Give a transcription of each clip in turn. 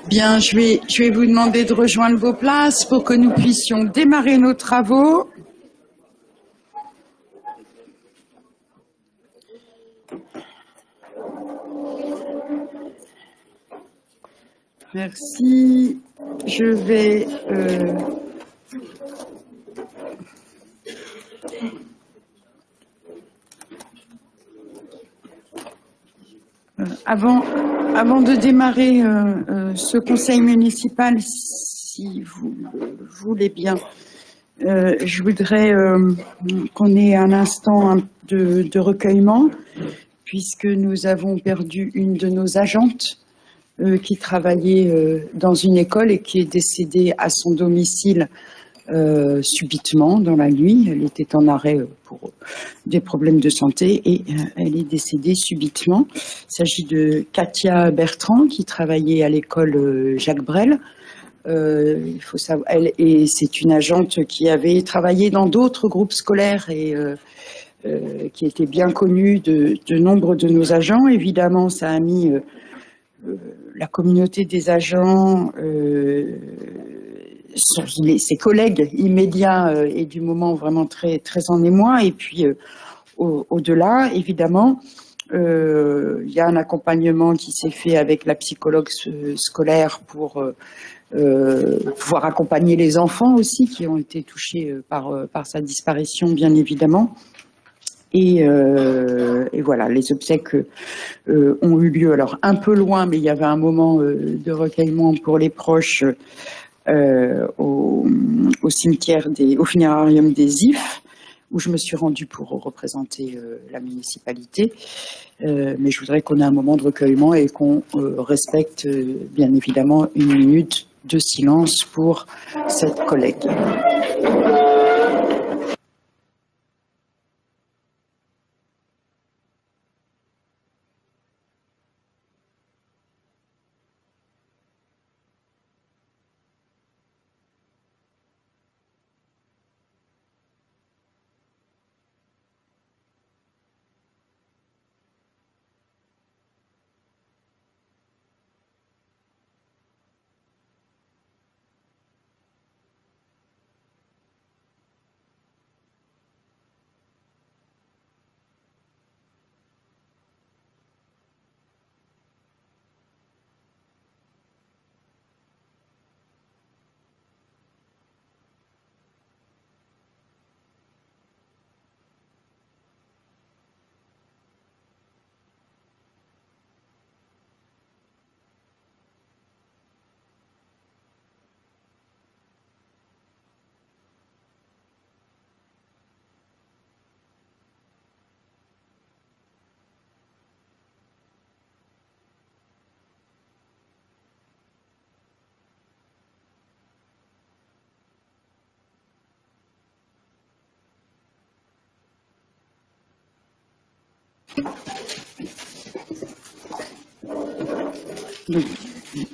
Bien, je vais vous demander de rejoindre vos places pour que nous puissions démarrer nos travaux. Merci. Je vais... Avant de démarrer ce conseil municipal, si vous le voulez bien, je voudrais qu'on ait un instant de recueillement, puisque nous avons perdu une de nos agentes qui travaillait dans une école et qui est décédée à son domicile subitement dans la nuit. Elle était en arrêt pour des problèmes de santé et elle est décédée subitement. Il s'agit de Katia Bertrand qui travaillait à l'école Jacques Brel. Il faut savoir, c'est une agente qui avait travaillé dans d'autres groupes scolaires et qui était bien connue de nombre de nos agents. Évidemment, ça a mis la communauté des agents, ses collègues immédiats et du moment vraiment très, très en émoi. Et puis, au-delà, évidemment, il y a un accompagnement qui s'est fait avec la psychologue scolaire pour pouvoir accompagner les enfants aussi qui ont été touchés par sa disparition, bien évidemment. Et voilà, les obsèques ont eu lieu, alors un peu loin, mais il y avait un moment de recueillement pour les proches au cimetière, au funérarium des Ifs, où je me suis rendue pour représenter la municipalité. Mais je voudrais qu'on ait un moment de recueillement et qu'on respecte bien évidemment une minute de silence pour cette collègue.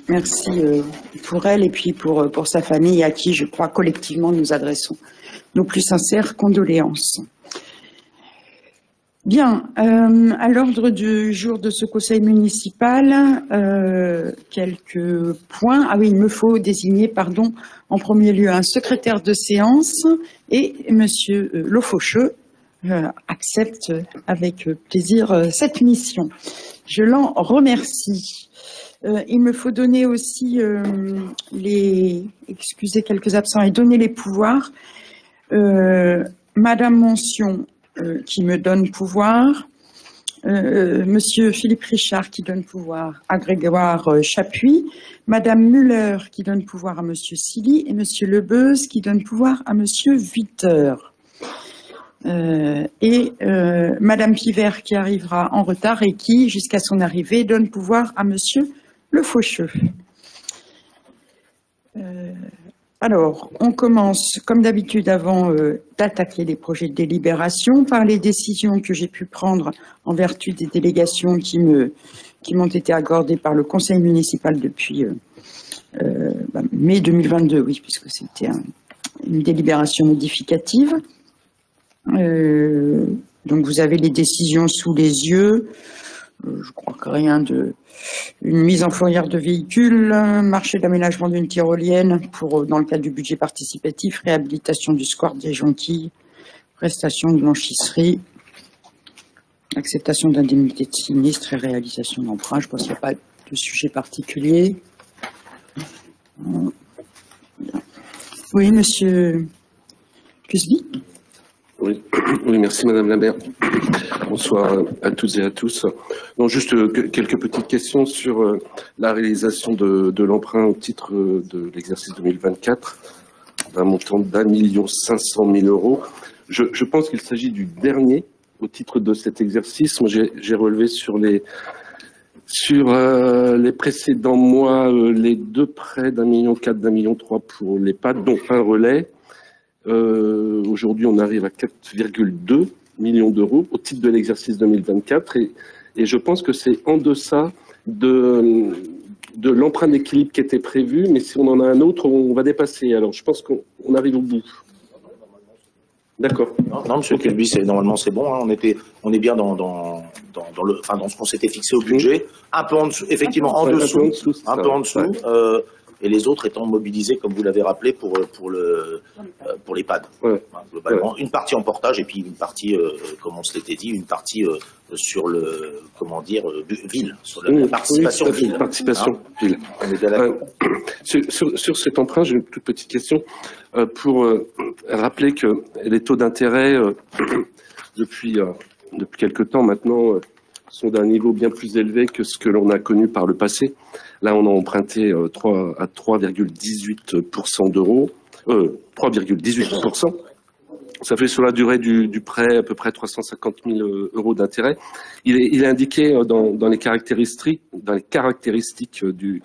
Merci pour elle et puis pour sa famille à qui, je crois, collectivement, nous adressons nos plus sincères condoléances. Bien, à l'ordre du jour de ce conseil municipal, quelques points. Ah oui, il me faut désigner, pardon, en premier lieu un secrétaire de séance et Monsieur Lofaucheux accepte avec plaisir cette mission. Je l'en remercie. Il me faut donner aussi excusez quelques absents et donner les pouvoirs. Madame Mention qui me donne pouvoir, Monsieur Philippe Richard qui donne pouvoir à Grégoire Chapuis, Madame Muller qui donne pouvoir à Monsieur Silly et Monsieur Lebeuse qui donne pouvoir à Monsieur Witter. Madame Pivert qui arrivera en retard et qui, jusqu'à son arrivée, donne pouvoir à Monsieur Lefaucheux. Alors, on commence, comme d'habitude, avant d'attaquer les projets de délibération, par les décisions que j'ai pu prendre en vertu des délégations qui m'ont été accordées par le conseil municipal depuis mai 2022, oui, puisque c'était une délibération modificative. Donc, vous avez les décisions sous les yeux. Je crois que rien de... Une mise en fourrière de véhicules, marché d'aménagement d'une tyrolienne dans le cadre du budget participatif, réhabilitation du square des Jonquilles, prestation de blanchisserie, acceptation d'indemnité de sinistre et réalisation d'emprunt. Je pense qu'il n'y a pas de sujet particulier. Oui, monsieur Cusby. Oui, merci Madame la maire. Bonsoir à toutes et à tous. Donc, juste quelques petites questions sur la réalisation de l'emprunt au titre de l'exercice 2024 d'un montant d'1,5 million €. Je pense qu'il s'agit du dernier au titre de cet exercice. Moi, j'ai relevé sur les précédents mois les deux prêts d'1,4 million, d'1,3 million pour l'EHPAD, dont un relais. Aujourd'hui, on arrive à 4,2 millions d'euros au titre de l'exercice 2024 et je pense que c'est en deçà de l'emprunt d'équilibre qui était prévu, mais si on en a un autre, on va dépasser. Alors, je pense qu'on arrive au bout. D'accord. Non, monsieur Kelby, normalement c'est bon. Hein, on est bien dans ce qu'on s'était fixé au budget. Un peu en dessous, effectivement, un peu en dessous. Et les autres étant mobilisés, comme vous l'avez rappelé, pour l'EHPAD. Ouais. Globalement, une partie en portage et puis une partie, comme on se l'était dit, une partie sur le, ville, sur la participation ville. Participation ville. On est bien d'accord. Sur cet emprunt, j'ai une toute petite question pour rappeler que les taux d'intérêt depuis quelque temps maintenant sont d'un niveau bien plus élevé que ce que l'on a connu par le passé. Là, on a emprunté à 3,18% d'euros, 3,18%. Ça fait sur la durée du prêt à peu près 350 000 € d'intérêt. Il est indiqué dans les caractéristiques du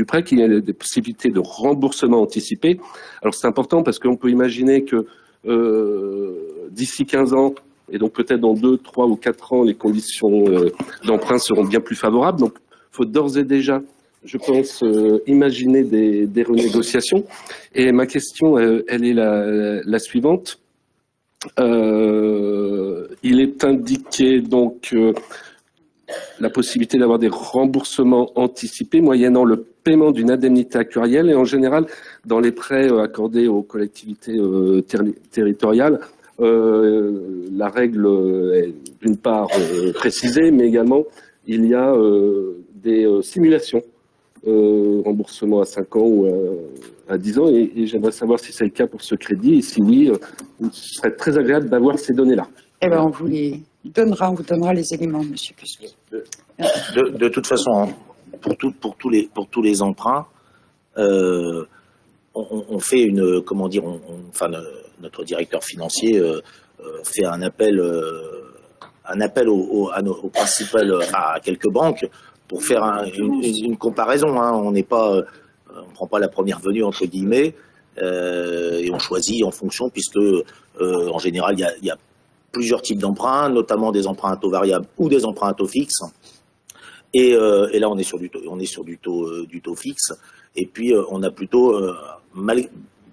prêt qu'il y a des possibilités de remboursement anticipé. Alors c'est important parce qu'on peut imaginer que d'ici 15 ans, et donc peut-être dans 2, 3 ou 4 ans, les conditions d'emprunt seront bien plus favorables. Donc il faut d'ores et déjà, je pense, imaginer des renégociations. Et ma question, elle est la suivante. Il est indiqué donc la possibilité d'avoir des remboursements anticipés moyennant le paiement d'une indemnité actuarielle et en général dans les prêts accordés aux collectivités territoriales. La règle est d'une part précisée, mais également il y a des simulations, remboursement à 5 ans ou à 10 ans, et j'aimerais savoir si c'est le cas pour ce crédit, et si oui, ce serait très agréable d'avoir ces données-là. Eh bien, on vous les donnera, on vous donnera les éléments, monsieur Cusby. De toute façon, hein, pour tous les emprunts, on fait une, notre directeur financier fait un appel aux à quelques banques pour faire une comparaison. Hein. On prend pas la première venue entre guillemets et on choisit en fonction puisque en général il y a plusieurs types d'emprunts, notamment des emprunts à taux variable ou des emprunts à taux fixe. Et là, on est sur du taux fixe. Et puis, on a plutôt,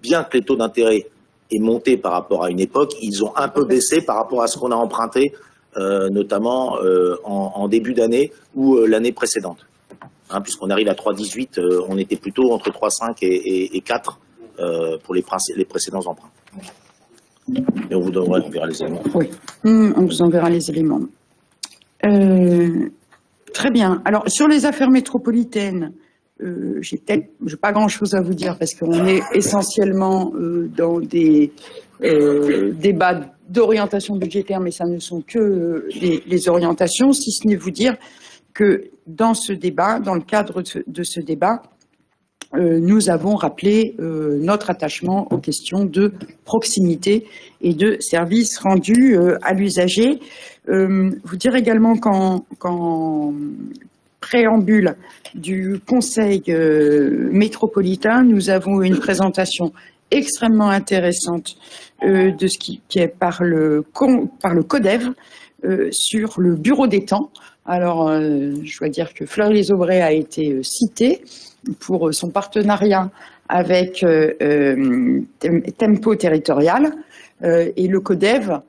bien que les taux d'intérêt aient monté par rapport à une époque, ils ont un peu baissé par rapport à ce qu'on a emprunté, notamment en début d'année ou l'année précédente. Hein, puisqu'on arrive à 3,18, on était plutôt entre 3,5 et 4 pour les précédents emprunts. Et on verra les éléments. Oui, on vous enverra les éléments. Très bien. Alors, sur les affaires métropolitaines, j'ai pas grand-chose à vous dire parce qu'on est essentiellement dans des débats d'orientation budgétaire, mais ça ne sont que les orientations, si ce n'est vous dire que dans ce débat, dans le cadre de ce débat, nous avons rappelé notre attachement aux questions de proximité et de services rendus à l'usager. Vous dire également qu'en préambule du Conseil métropolitain, nous avons une présentation extrêmement intéressante de ce qui est par le CODEV sur le bureau des temps. Alors, je dois dire que Fleury-les-Aubrais a été cité pour son partenariat avec Tempo Territorial et le CODEV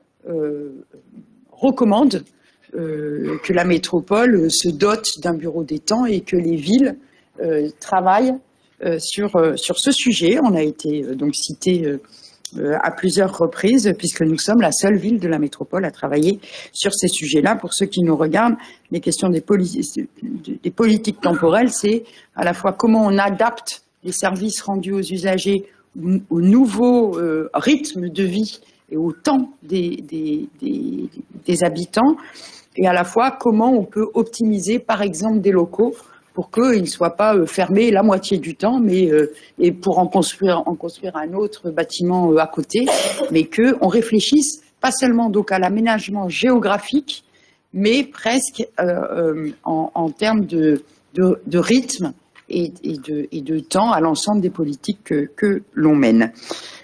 recommande que la métropole se dote d'un bureau des temps et que les villes travaillent sur ce sujet. On a été donc cité à plusieurs reprises, puisque nous sommes la seule ville de la métropole à travailler sur ces sujets-là. Pour ceux qui nous regardent, les questions des politiques temporelles, c'est à la fois comment on adapte les services rendus aux usagers au nouveau rythme de vie et au temps des habitants, et à la fois comment on peut optimiser, par exemple, des locaux pour qu'ils ne soient pas fermés la moitié du temps, mais et pour en construire un autre bâtiment à côté, mais qu'on réfléchisse pas seulement donc à l'aménagement géographique, mais presque en termes de rythme et de temps à l'ensemble des politiques que l'on mène.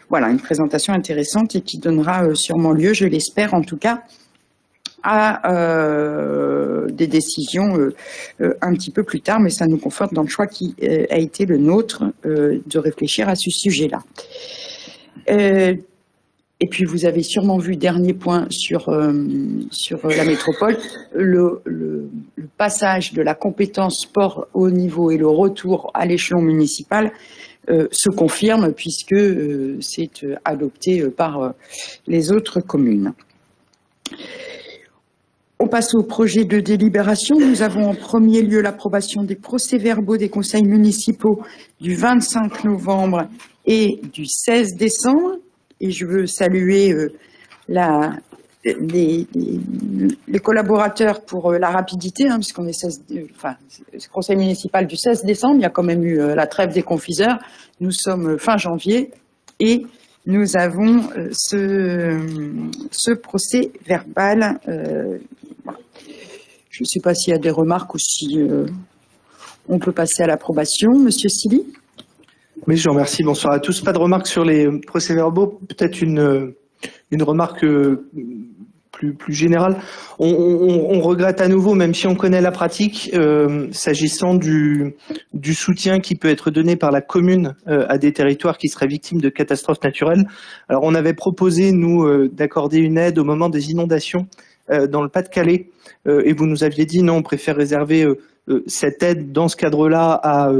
Voilà, une présentation intéressante et qui donnera sûrement lieu, je l'espère en tout cas, à des décisions un petit peu plus tard, mais ça nous conforte dans le choix qui a été le nôtre de réfléchir à ce sujet-là. Et puis vous avez sûrement vu, dernier point sur la métropole, le passage de la compétence sport haut niveau et le retour à l'échelon municipal se confirme puisque c'est adopté par les autres communes. On passe au projet de délibération. Nous avons en premier lieu l'approbation des procès-verbaux des conseils municipaux du 25 novembre et du 16 décembre. Et je veux saluer les collaborateurs pour la rapidité, hein, puisqu'on est ce conseil municipal du 16 décembre, il y a quand même eu la trêve des confiseurs. Nous sommes fin janvier et nous avons ce procès verbal. Voilà. Je ne sais pas s'il y a des remarques ou si on peut passer à l'approbation. Monsieur Silly. Oui, je vous remercie. Bonsoir à tous. Pas de remarques sur les procès-verbaux. Peut-être une remarque plus générale. On regrette à nouveau, même si on connaît la pratique, s'agissant du soutien qui peut être donné par la commune à des territoires qui seraient victimes de catastrophes naturelles. Alors, on avait proposé, nous, d'accorder une aide au moment des inondations dans le Pas-de-Calais, et vous nous aviez dit non, on préfère réserver cette aide dans ce cadre-là à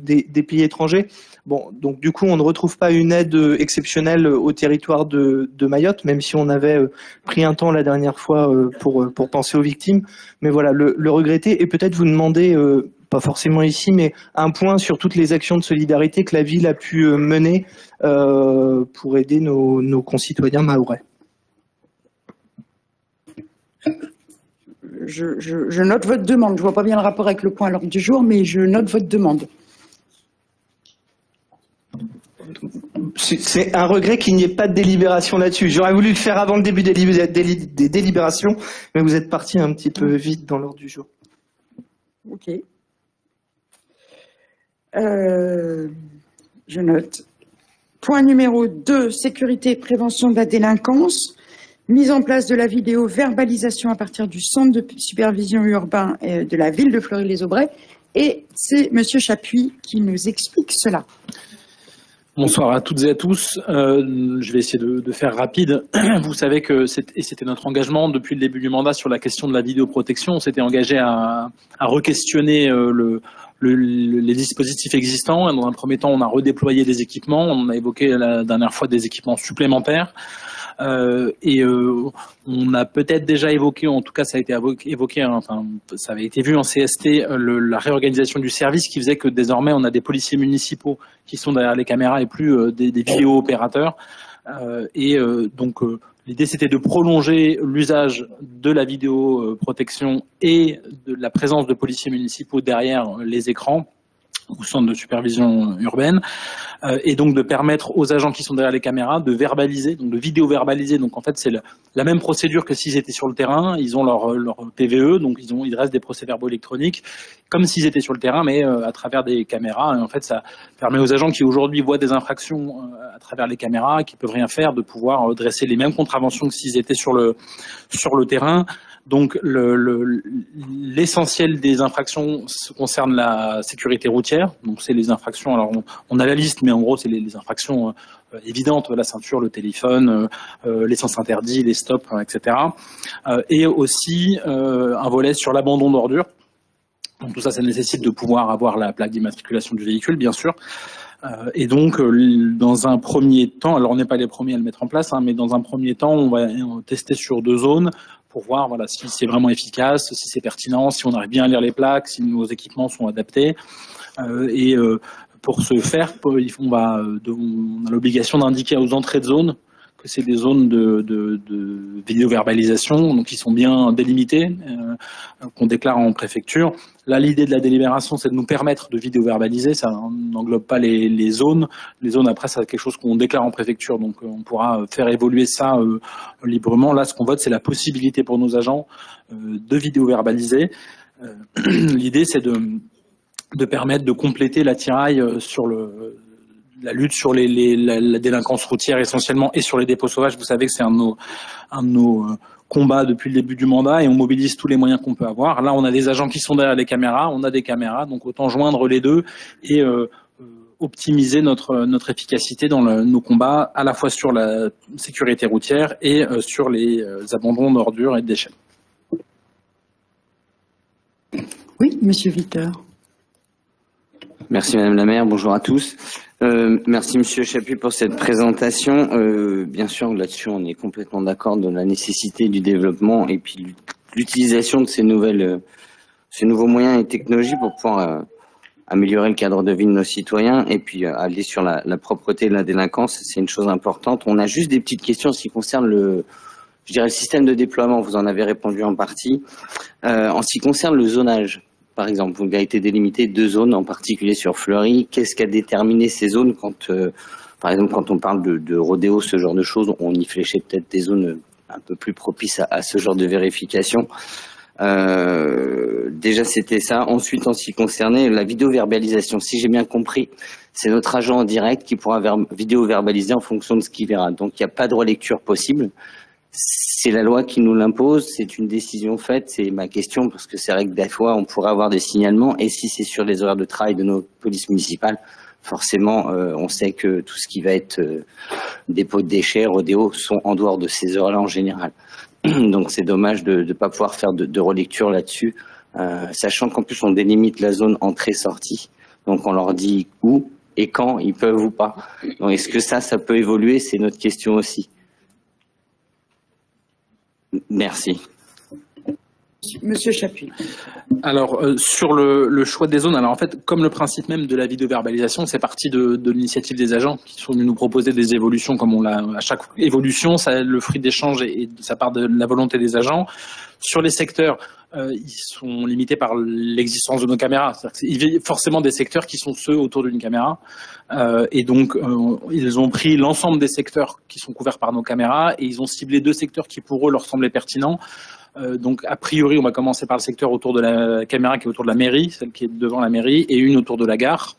des pays étrangers. Bon, donc du coup, on ne retrouve pas une aide exceptionnelle au territoire de Mayotte, même si on avait pris un temps la dernière fois pour penser aux victimes. Mais voilà, le regretter et peut-être vous demander, pas forcément ici, mais un point sur toutes les actions de solidarité que la ville a pu mener pour aider nos concitoyens mahorais. Je note votre demande. Je ne vois pas bien le rapport avec le point à l'ordre du jour, mais je note votre demande. C'est un regret qu'il n'y ait pas de délibération là-dessus. J'aurais voulu le faire avant le début des délibérations, mais vous êtes parti un petit peu vite dans l'ordre du jour. Ok. Je note. Point numéro 2, sécurité et prévention de la délinquance. Mise en place de la vidéo-verbalisation à partir du centre de supervision urbain de la ville de Fleury-les-Aubrais. Et c'est Monsieur Chapuis qui nous explique cela. Bonsoir à toutes et à tous. Je vais essayer de faire rapide. Vous savez que c'était notre engagement depuis le début du mandat sur la question de la vidéoprotection. On s'était engagé à re-questionner les dispositifs existants. Et dans un premier temps, on a redéployé des équipements. On a évoqué la dernière fois des équipements supplémentaires. On a peut-être déjà évoqué, en tout cas ça a été évoqué, enfin ça avait été vu en CST, la réorganisation du service qui faisait que désormais on a des policiers municipaux qui sont derrière les caméras et plus des vidéo-opérateurs. Donc l'idée c'était de prolonger l'usage de la vidéoprotection et de la présence de policiers municipaux derrière les écrans au centre de supervision urbaine, et donc de permettre aux agents qui sont derrière les caméras de verbaliser, donc de vidéo-verbaliser. Donc en fait, c'est la même procédure que s'ils étaient sur le terrain. Ils ont leur PVE, donc ils restent des procès-verbaux électroniques, comme s'ils étaient sur le terrain, mais à travers des caméras. Et en fait, ça permet aux agents qui aujourd'hui voient des infractions à travers les caméras, qui peuvent rien faire, de pouvoir dresser les mêmes contraventions que s'ils étaient sur le terrain. Donc l'essentiel des infractions concerne la sécurité routière. Donc c'est les infractions, alors on a la liste, mais en gros c'est les infractions évidentes, la ceinture, le téléphone, l'essence interdit, les stops, etc. Et aussi un volet sur l'abandon d'ordures. Donc tout ça, ça nécessite de pouvoir avoir la plaque d'immatriculation du véhicule, bien sûr. Et donc, dans un premier temps, alors on n'est pas les premiers à le mettre en place, hein, mais dans un premier temps, on va tester sur 2 zones pour voir voilà, si c'est vraiment efficace, si c'est pertinent, si on arrive bien à lire les plaques, si nos équipements sont adaptés. Pour ce faire, on a l'obligation d'indiquer aux entrées de zone que c'est des zones de vidéo-verbalisation, donc qui sont bien délimitées, qu'on déclare en préfecture. Là, l'idée de la délibération, c'est de nous permettre de vidéo-verbaliser. Ça n'englobe pas les zones. Les zones, après, c'est quelque chose qu'on déclare en préfecture, donc on pourra faire évoluer ça librement. Là, ce qu'on vote, c'est la possibilité pour nos agents de vidéo-verbaliser. L'idée, c'est de permettre de compléter l'attirail sur la lutte sur la délinquance routière essentiellement et sur les dépôts sauvages. Vous savez que c'est un de nos combats depuis le début du mandat et on mobilise tous les moyens qu'on peut avoir. Là, on a des agents qui sont derrière les caméras, on a des caméras, donc autant joindre les deux et optimiser notre efficacité dans nos combats, à la fois sur la sécurité routière et sur les abandons d'ordures et de déchets. Oui, Monsieur Vitter. Merci Madame la maire, bonjour à tous. Merci Monsieur Chaput pour cette présentation. Bien sûr, là-dessus, on est complètement d'accord de la nécessité du développement et puis l'utilisation de ces nouveaux moyens et technologies pour pouvoir améliorer le cadre de vie de nos citoyens et puis aller sur la propreté de la délinquance, c'est une chose importante. On a juste des petites questions en ce qui concerne le système de déploiement. Vous en avez répondu en partie. En ce qui concerne le zonage, par exemple, il a été délimité 2 zones, en particulier sur Fleury. Qu'est-ce qui a déterminé ces zones quand, par exemple, quand on parle de rodéo, ce genre de choses, on y fléchait peut-être des zones un peu plus propices à ce genre de vérification. Déjà, c'était ça. Ensuite, en ce qui concernait la vidéo-verbalisation, si j'ai bien compris, c'est notre agent en direct qui pourra vidéo-verbaliser en fonction de ce qu'il verra. Donc, il n'y a pas de relecture possible. C'est la loi qui nous l'impose, c'est une décision faite, c'est ma question, parce que c'est vrai que des fois, on pourrait avoir des signalements, et si c'est sur les horaires de travail de nos polices municipales, forcément, on sait que tout ce qui va être dépôt de déchets, rodéo, sont en dehors de ces heures-là en général. Donc c'est dommage de ne pas pouvoir faire de relecture là-dessus, sachant qu'en plus, on délimite la zone entrée-sortie, donc on leur dit où et quand ils peuvent ou pas. Donc est-ce que ça peut évoluer? C'est notre question aussi. Merci. Monsieur Chaput. Alors, sur le choix des zones, alors en fait, comme le principe même de la vidéo-verbalisation, c'est parti de l'initiative des agents qui sont venus nous proposer des évolutions, comme on l'a à chaque évolution, ça, le fruit d'échange et ça part de la volonté des agents. Sur les secteurs, ils sont limités par l'existence de nos caméras. Il y a forcément des secteurs qui sont ceux autour d'une caméra. Et donc, ils ont pris l'ensemble des secteurs qui sont couverts par nos caméras et ils ont ciblé 2 secteurs qui, pour eux, leur semblaient pertinents. Donc, a priori, on va commencer par le secteur autour de la caméra qui est autour de la mairie, celle qui est devant la mairie, et une autour de la gare.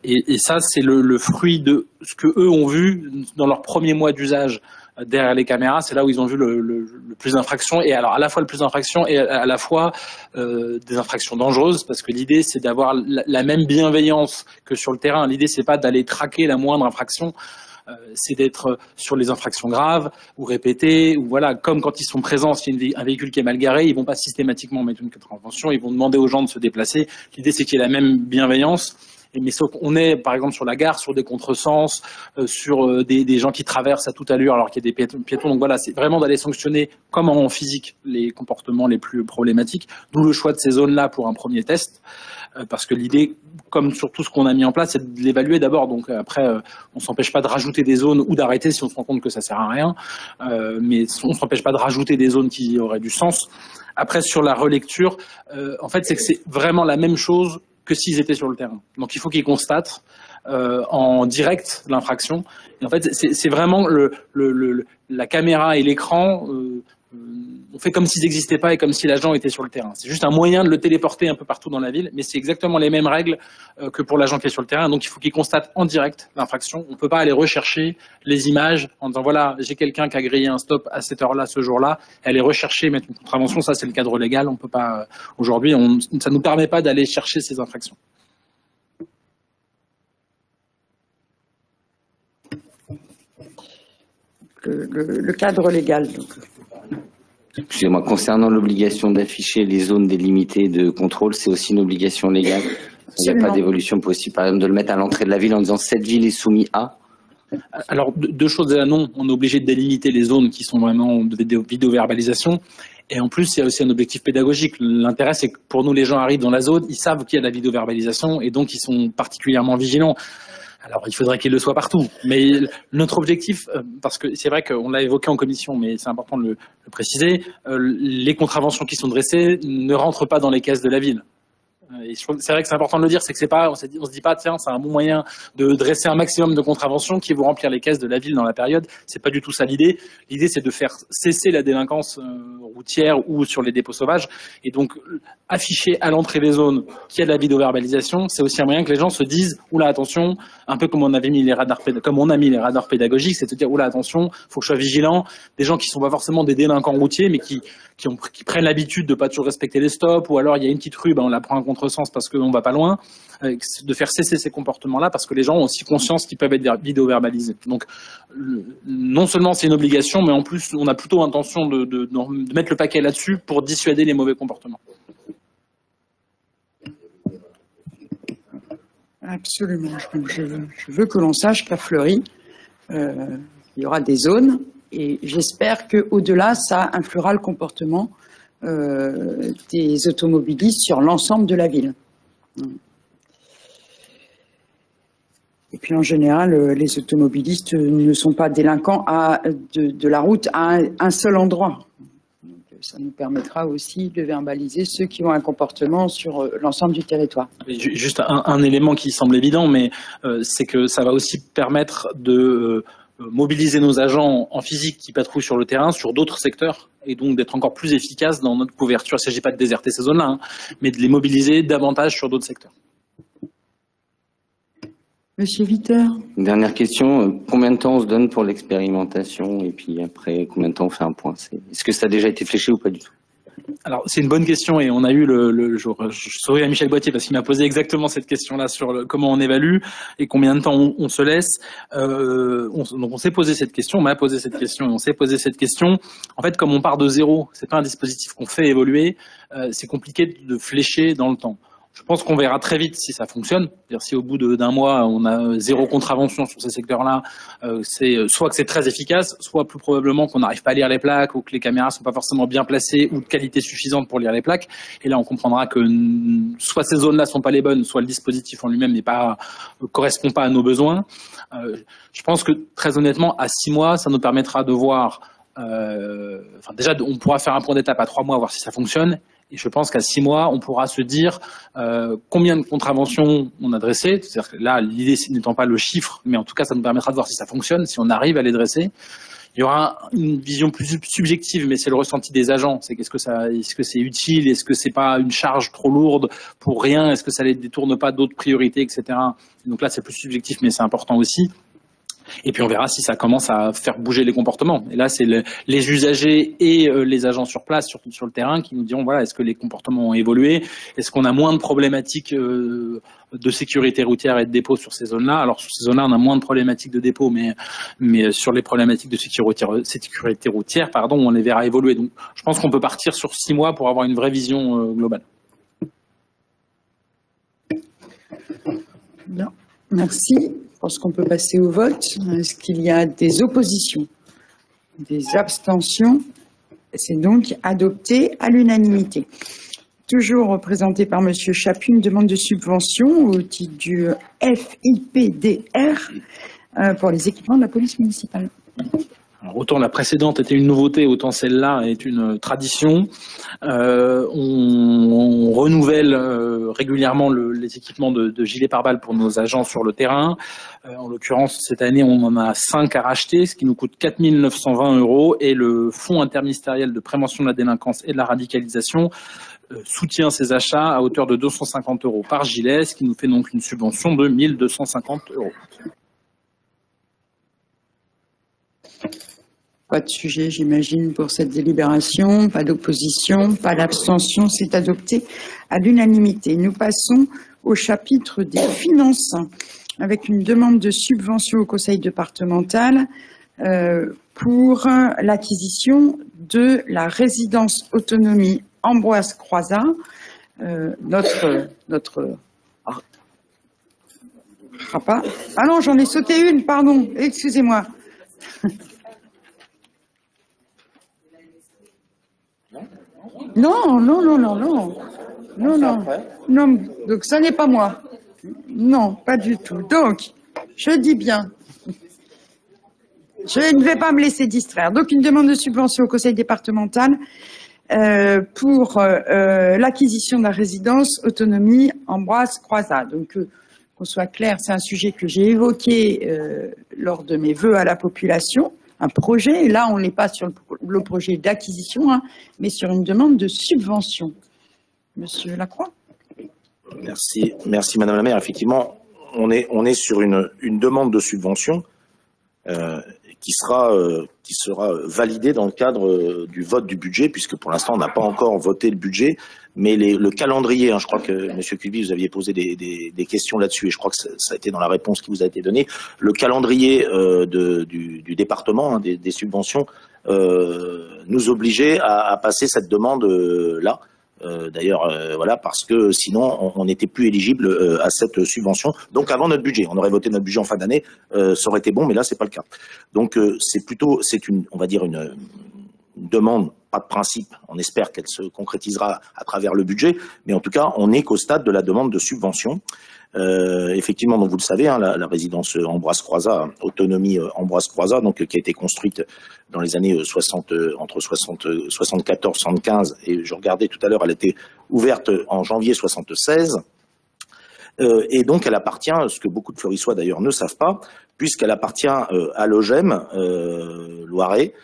Et ça, c'est le fruit de ce que eux ont vu dans leurs premiers mois d'usage derrière les caméras. C'est là où ils ont vu le plus d'infractions, et alors à la fois le plus d'infractions et à la fois des infractions dangereuses, parce que l'idée c'est d'avoir la même bienveillance que sur le terrain. L'idée c'est pas d'aller traquer la moindre infraction, c'est d'être sur les infractions graves ou répétées, ou voilà, comme quand ils sont présents, s'il y a un véhicule qui est mal garé, ils vont pas systématiquement mettre une contravention, ils vont demander aux gens de se déplacer. L'idée c'est qu'il y ait la même bienveillance. Mais sauf qu'on est, par exemple, sur la gare, sur des contresens, sur des gens qui traversent à toute allure alors qu'il y a des piétons. Donc voilà, c'est vraiment d'aller sanctionner, comme en physique, les comportements les plus problématiques. D'où le choix de ces zones-là pour un premier test. Parce que l'idée, comme sur tout ce qu'on a mis en place, c'est de l'évaluer d'abord. Donc après, on s'empêche pas de rajouter des zones ou d'arrêter si on se rend compte que ça sert à rien. Mais on s'empêche pas de rajouter des zones qui auraient du sens. Après, sur la relecture, en fait, c'est que c'est vraiment la même chose que s'ils étaient sur le terrain. Donc il faut qu'ils constatent en direct l'infraction. Et en fait, c'est vraiment la caméra et l'écran. On fait comme s'ils n'existaient pas et comme si l'agent était sur le terrain. C'est juste un moyen de le téléporter un peu partout dans la ville, mais c'est exactement les mêmes règles que pour l'agent qui est sur le terrain. Donc il faut qu'il constate en direct l'infraction. On ne peut pas aller rechercher les images en disant voilà, j'ai quelqu'un qui a grillé un stop à cette heure-là, ce jour-là, et aller rechercher, mettre une contravention. Ça, c'est le cadre légal. On peut pas aujourd'hui, ça ne nous permet pas d'aller chercher ces infractions. Le cadre légal. Donc. Excusez-moi, concernant l'obligation d'afficher les zones délimitées de contrôle, c'est aussi une obligation légale. Il n'y a pas d'évolution possible, par exemple, de le mettre à l'entrée de la ville en disant cette ville est soumise à. Alors, deux choses là, non. On est obligé de délimiter les zones qui sont vraiment de vidéo-verbalisation. Et en plus, il y a aussi un objectif pédagogique. L'intérêt, c'est que pour nous, les gens arrivent dans la zone, ils savent qu'il y a de la vidéo-verbalisation et donc ils sont particulièrement vigilants. Alors, il faudrait qu'il le soit partout. Mais notre objectif, parce que c'est vrai qu'on l'a évoqué en commission, mais c'est important de le préciser, les contraventions qui sont dressées ne rentrent pas dans les caisses de la ville. Et c'est vrai que c'est important de le dire, c'est que c'est pas, on se dit pas, tiens, c'est un bon moyen de dresser un maximum de contraventions qui vont remplir les caisses de la ville dans la période. C'est pas du tout ça l'idée. L'idée, c'est de faire cesser la délinquance routière ou sur les dépôts sauvages. Et donc, afficher à l'entrée des zones qu'il y a de la vidéo-verbalisation, c'est aussi un moyen que les gens se disent, oula, attention, un peu comme on avait mis les radars, comme on a mis les radars pédagogiques, c'est de dire, oula, attention, faut que je sois vigilant. Des gens qui sont pas forcément des délinquants routiers, mais qui prennent l'habitude de pas toujours respecter les stops, ou alors il y a une petite rue, ben on la prend à contresens parce qu'on va pas loin, de faire cesser ces comportements-là parce que les gens ont aussi conscience qu'ils peuvent être vidéo-verbalisés. Donc, non seulement c'est une obligation, mais en plus, on a plutôt intention de mettre le paquet là-dessus pour dissuader les mauvais comportements. Absolument. Je veux que l'on sache qu'à Fleury, il y aura des zones. Et j'espère qu'au-delà, ça influera le comportement des automobilistes sur l'ensemble de la ville. Et puis en général, les automobilistes ne sont pas délinquants de la route à un seul endroit. Donc, ça nous permettra aussi de verbaliser ceux qui ont un comportement sur l'ensemble du territoire. Juste un élément qui semble évident, mais c'est que ça va aussi permettre de mobiliser nos agents en physique qui patrouillent sur le terrain, sur d'autres secteurs, et donc d'être encore plus efficaces dans notre couverture. Il ne s'agit pas de déserter ces zones-là, hein, mais de les mobiliser davantage sur d'autres secteurs. Monsieur Viter. Dernière question, combien de temps on se donne pour l'expérimentation et puis après, combien de temps on fait un point? Est-ce que ça a déjà été fléché ou pas du tout? Alors, c'est une bonne question et on a eu je souris à Michel Boitier parce qu'il m'a posé exactement cette question-là sur comment on évalue et combien de temps on se laisse. Donc, on s'est posé cette question, on m'a posé cette question et on s'est posé cette question. En fait, comme on part de zéro, c'est pas un dispositif qu'on fait évoluer, c'est compliqué de flécher dans le temps. Je pense qu'on verra très vite si ça fonctionne. C'est-à-dire si au bout d'un mois, on a zéro contravention sur ces secteurs-là, soit que c'est très efficace, soit plus probablement qu'on n'arrive pas à lire les plaques ou que les caméras sont pas forcément bien placées ou de qualité suffisante pour lire les plaques. Et là, on comprendra que soit ces zones-là sont pas les bonnes, soit le dispositif en lui-même ne correspond pas à nos besoins. Je pense que très honnêtement, à 6 mois, ça nous permettra de voir. Déjà, on pourra faire un point d'étape à 3 mois, voir si ça fonctionne. Et je pense qu'à 6 mois, on pourra se dire combien de contraventions on a dressées. C'est-à-dire que là, l'idée n'étant pas le chiffre, mais en tout cas, ça nous permettra de voir si ça fonctionne, si on arrive à les dresser. Il y aura une vision plus subjective, mais c'est le ressenti des agents. C'est est-ce que c'est utile? Est-ce que c'est pas une charge trop lourde pour rien? Est-ce que ça les détourne pas d'autres priorités, etc. Donc là, c'est plus subjectif, mais c'est important aussi. Et puis on verra si ça commence à faire bouger les comportements. Et là, c'est les usagers et les agents sur place, surtout sur le terrain, qui nous diront, voilà, est-ce que les comportements ont évolué? Est-ce qu'on a moins de problématiques de sécurité routière et de dépôt sur ces zones-là? Alors sur ces zones-là, on a moins de problématiques de dépôt, mais sur les problématiques de sécurité routière, on les verra évoluer. Donc je pense qu'on peut partir sur 6 mois pour avoir une vraie vision globale. Bien, merci. Je pense qu'on peut passer au vote. Est-ce qu'il y a des oppositions? Des abstentions? C'est donc adopté à l'unanimité. Toujours représenté par Monsieur Chaput, une demande de subvention au titre du FIPDR pour les équipements de la police municipale. Alors, autant la précédente était une nouveauté, autant celle-là est une tradition. On renouvelle régulièrement les équipements de gilets pare-balles pour nos agents sur le terrain. En l'occurrence, cette année, on en a 5 à racheter, ce qui nous coûte 4 920 €. Et le Fonds interministériel de prévention de la délinquance et de la radicalisation soutient ces achats à hauteur de 250 € par gilet, ce qui nous fait donc une subvention de 1 250 €. Pas de sujet, j'imagine, pour cette délibération, pas d'opposition, pas d'abstention, c'est adopté à l'unanimité. Nous passons au chapitre des finances, avec une demande de subvention au conseil départemental pour l'acquisition de la résidence autonomie Ambroise Croizat. Ah non, j'en ai sauté une, pardon, excusez-moi. Non, donc ça n'est pas moi. Non, pas du tout. Donc, je dis bien, je ne vais pas me laisser distraire. Donc, une demande de subvention au conseil départemental pour l'acquisition de la résidence autonomie Ambroise Croizat. Donc, qu'on soit clair, c'est un sujet que j'ai évoqué lors de mes vœux à la population. Un projet, et là on n'est pas sur le projet d'acquisition, hein, mais sur une demande de subvention. Monsieur Lacroix. Merci Madame la maire. Effectivement, on est sur une demande de subvention qui sera validée dans le cadre du vote du budget, puisque pour l'instant on n'a pas encore voté le budget, mais le calendrier, hein, je crois que Monsieur Cuby, vous aviez posé des questions là-dessus, et je crois que ça a été dans la réponse qui vous a été donnée. Le calendrier du département, hein, des subventions nous obligeait à passer cette demande là. D'ailleurs, voilà, parce que sinon on n'était plus éligible à cette subvention. Donc avant notre budget, on aurait voté notre budget en fin d'année, ça aurait été bon, mais là c'est pas le cas. Donc on va dire une demande, pas de principe. On espère qu'elle se concrétisera à travers le budget, mais en tout cas, on n'est qu'au stade de la demande de subvention. Effectivement, donc vous le savez, hein, la résidence Ambroise Croizat, autonomie Ambroise Croizat, donc qui a été construite dans les années entre 74, 75, et je regardais tout à l'heure, elle a été ouverte en janvier 76. Et donc elle appartient, ce que beaucoup de Fleurissois d'ailleurs ne savent pas, puisqu'elle appartient à l'OGEM Loiret.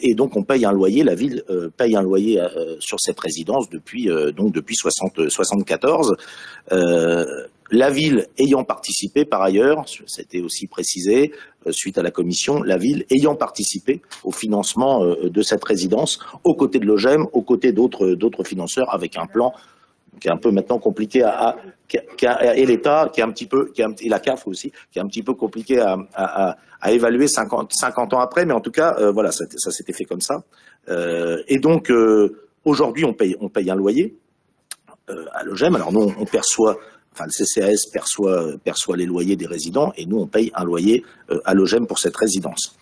Et donc on paye un loyer, la ville paye un loyer sur cette résidence depuis 74. La ville ayant participé par ailleurs, c'était aussi précisé suite à la commission, la ville ayant participé au financement de cette résidence aux côtés de l'OGEM, aux côtés d'autres financeurs, avec un plan qui est un peu maintenant compliqué et l'État et la CAF aussi, qui est un petit peu compliqué à évaluer 50 ans après, mais en tout cas, voilà, ça s'était fait comme ça. Et donc, aujourd'hui, on paye un loyer à l'OGEM. Alors nous, on perçoit, enfin le CCAS perçoit les loyers des résidents, et nous, on paye un loyer à l'OGEM pour cette résidence.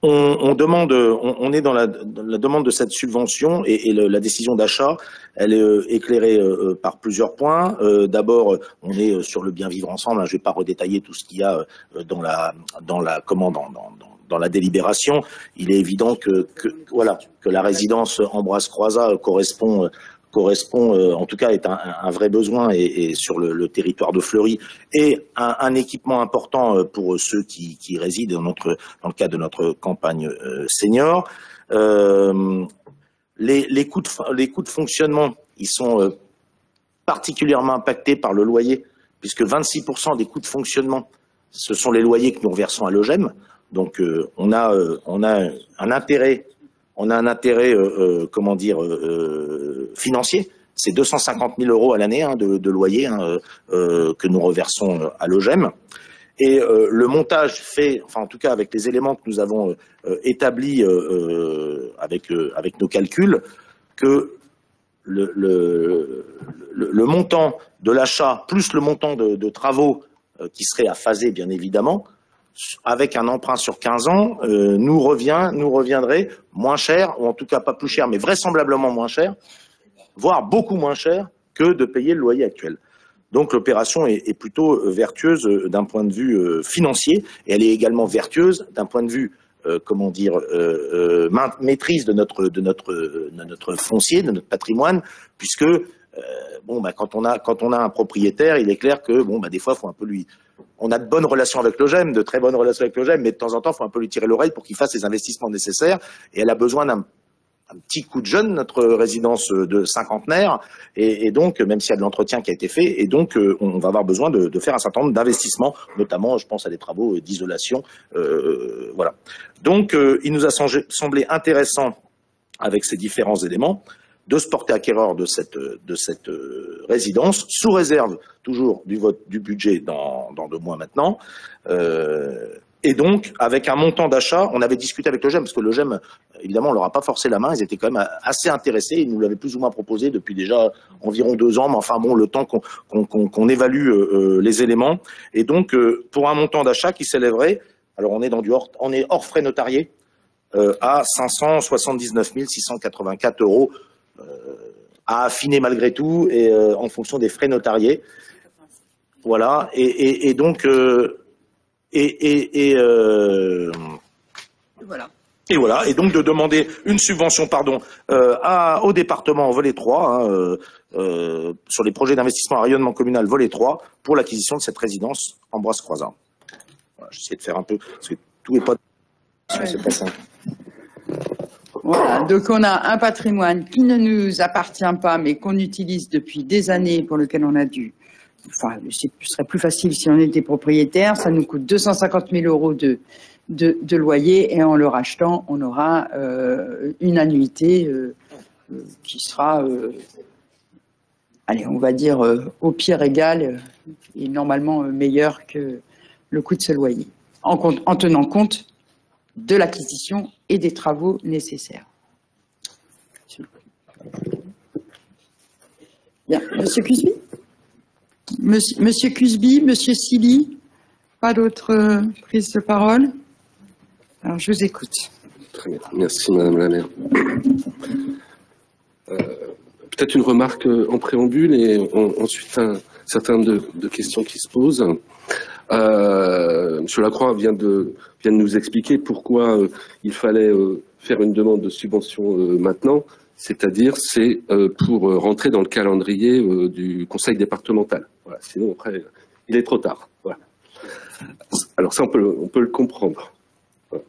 On est dans la demande de cette subvention, et la décision d'achat, elle est éclairée par plusieurs points. D'abord, on est sur le bien vivre ensemble. Hein, je ne vais pas redétailler tout ce qu'il y a dans la délibération. Il est évident que la résidence Ambroise Croizat correspond en tout cas est un vrai besoin et sur le territoire de Fleury, et un équipement important pour ceux qui résident dans le cadre de notre campagne senior. Les coûts de fonctionnement, ils sont particulièrement impactés par le loyer, puisque 26% des coûts de fonctionnement, ce sont les loyers que nous reversons à l'OGEM. Donc on a un intérêt. Financier. C'est 250 000 € à l'année, hein, de loyer, hein, que nous reversons à l'OGEM. Et le montage fait, enfin en tout cas avec les éléments que nous avons établis avec nos calculs, que le montant de l'achat plus le montant de travaux qui serait à phaser bien évidemment, avec un emprunt sur 15 ans, nous reviendrait moins cher, ou en tout cas pas plus cher, mais vraisemblablement moins cher, voire beaucoup moins cher que de payer le loyer actuel. Donc l'opération est plutôt vertueuse d'un point de vue financier, et elle est également vertueuse d'un point de vue comment dire, maîtrise de notre foncier, de notre patrimoine, puisque bon, bah, quand on a un propriétaire, il est clair que bon, bah, des fois, faut un peu lui. On a de bonnes relations avec l'OGEM, de très bonnes relations avec l'OGEM, mais de temps en temps, il faut un peu lui tirer l'oreille pour qu'il fasse les investissements nécessaires. Et elle a besoin d'un petit coup de jeune, notre résidence de cinquantenaire, et donc, même s'il y a de l'entretien qui a été fait, et donc, on va avoir besoin de faire un certain nombre d'investissements, notamment, je pense à des travaux d'isolation, voilà. Donc, il nous a semblé intéressant, avec ces différents éléments, de se porter acquéreur de cette résidence, sous réserve toujours du vote du budget dans 2 mois maintenant, et donc avec un montant d'achat. On avait discuté avec l'OGEM, parce que l'OGEM, évidemment, on leur a pas forcé la main, ils étaient quand même assez intéressés, ils nous l'avaient plus ou moins proposé depuis déjà environ 2 ans, mais enfin bon, le temps qu'on évalue les éléments, et donc pour un montant d'achat qui s'élèverait, alors on est hors frais notariés, à 579 684 €, à affiner malgré tout, et en fonction des frais notariés. Voilà, et donc Voilà. et voilà, et donc de demander une subvention, pardon, au département volet 3, sur les projets d'investissement à rayonnement communal volet 3, pour l'acquisition de cette résidence Ambroise Croizat. Voilà, j'essaie de faire un peu, parce que tout n'est pas... C'est pas simple. Voilà, donc on a un patrimoine qui ne nous appartient pas, mais qu'on utilise depuis des années, pour lequel on a dû... Enfin, ce serait plus facile si on était propriétaire. Ça nous coûte 250 000 € de loyer, et en le rachetant, on aura une annuité qui sera, allez, on va dire, au pire égale, et normalement meilleure que le coût de ce loyer, en tenant compte de l'acquisition et des travaux nécessaires. Bien, Monsieur Cusby, Monsieur Cusby, Monsieur Silly, pas d'autres prises de parole? Alors, je vous écoute. Très bien, merci Madame la maire. Peut-être une remarque en préambule, et ensuite un certain nombre de questions qui se posent. Monsieur Lacroix vient de nous expliquer pourquoi il fallait faire une demande de subvention maintenant, c'est-à-dire c'est pour rentrer dans le calendrier du conseil départemental. Voilà, sinon après il est trop tard. Voilà. Alors ça on peut le comprendre. Voilà.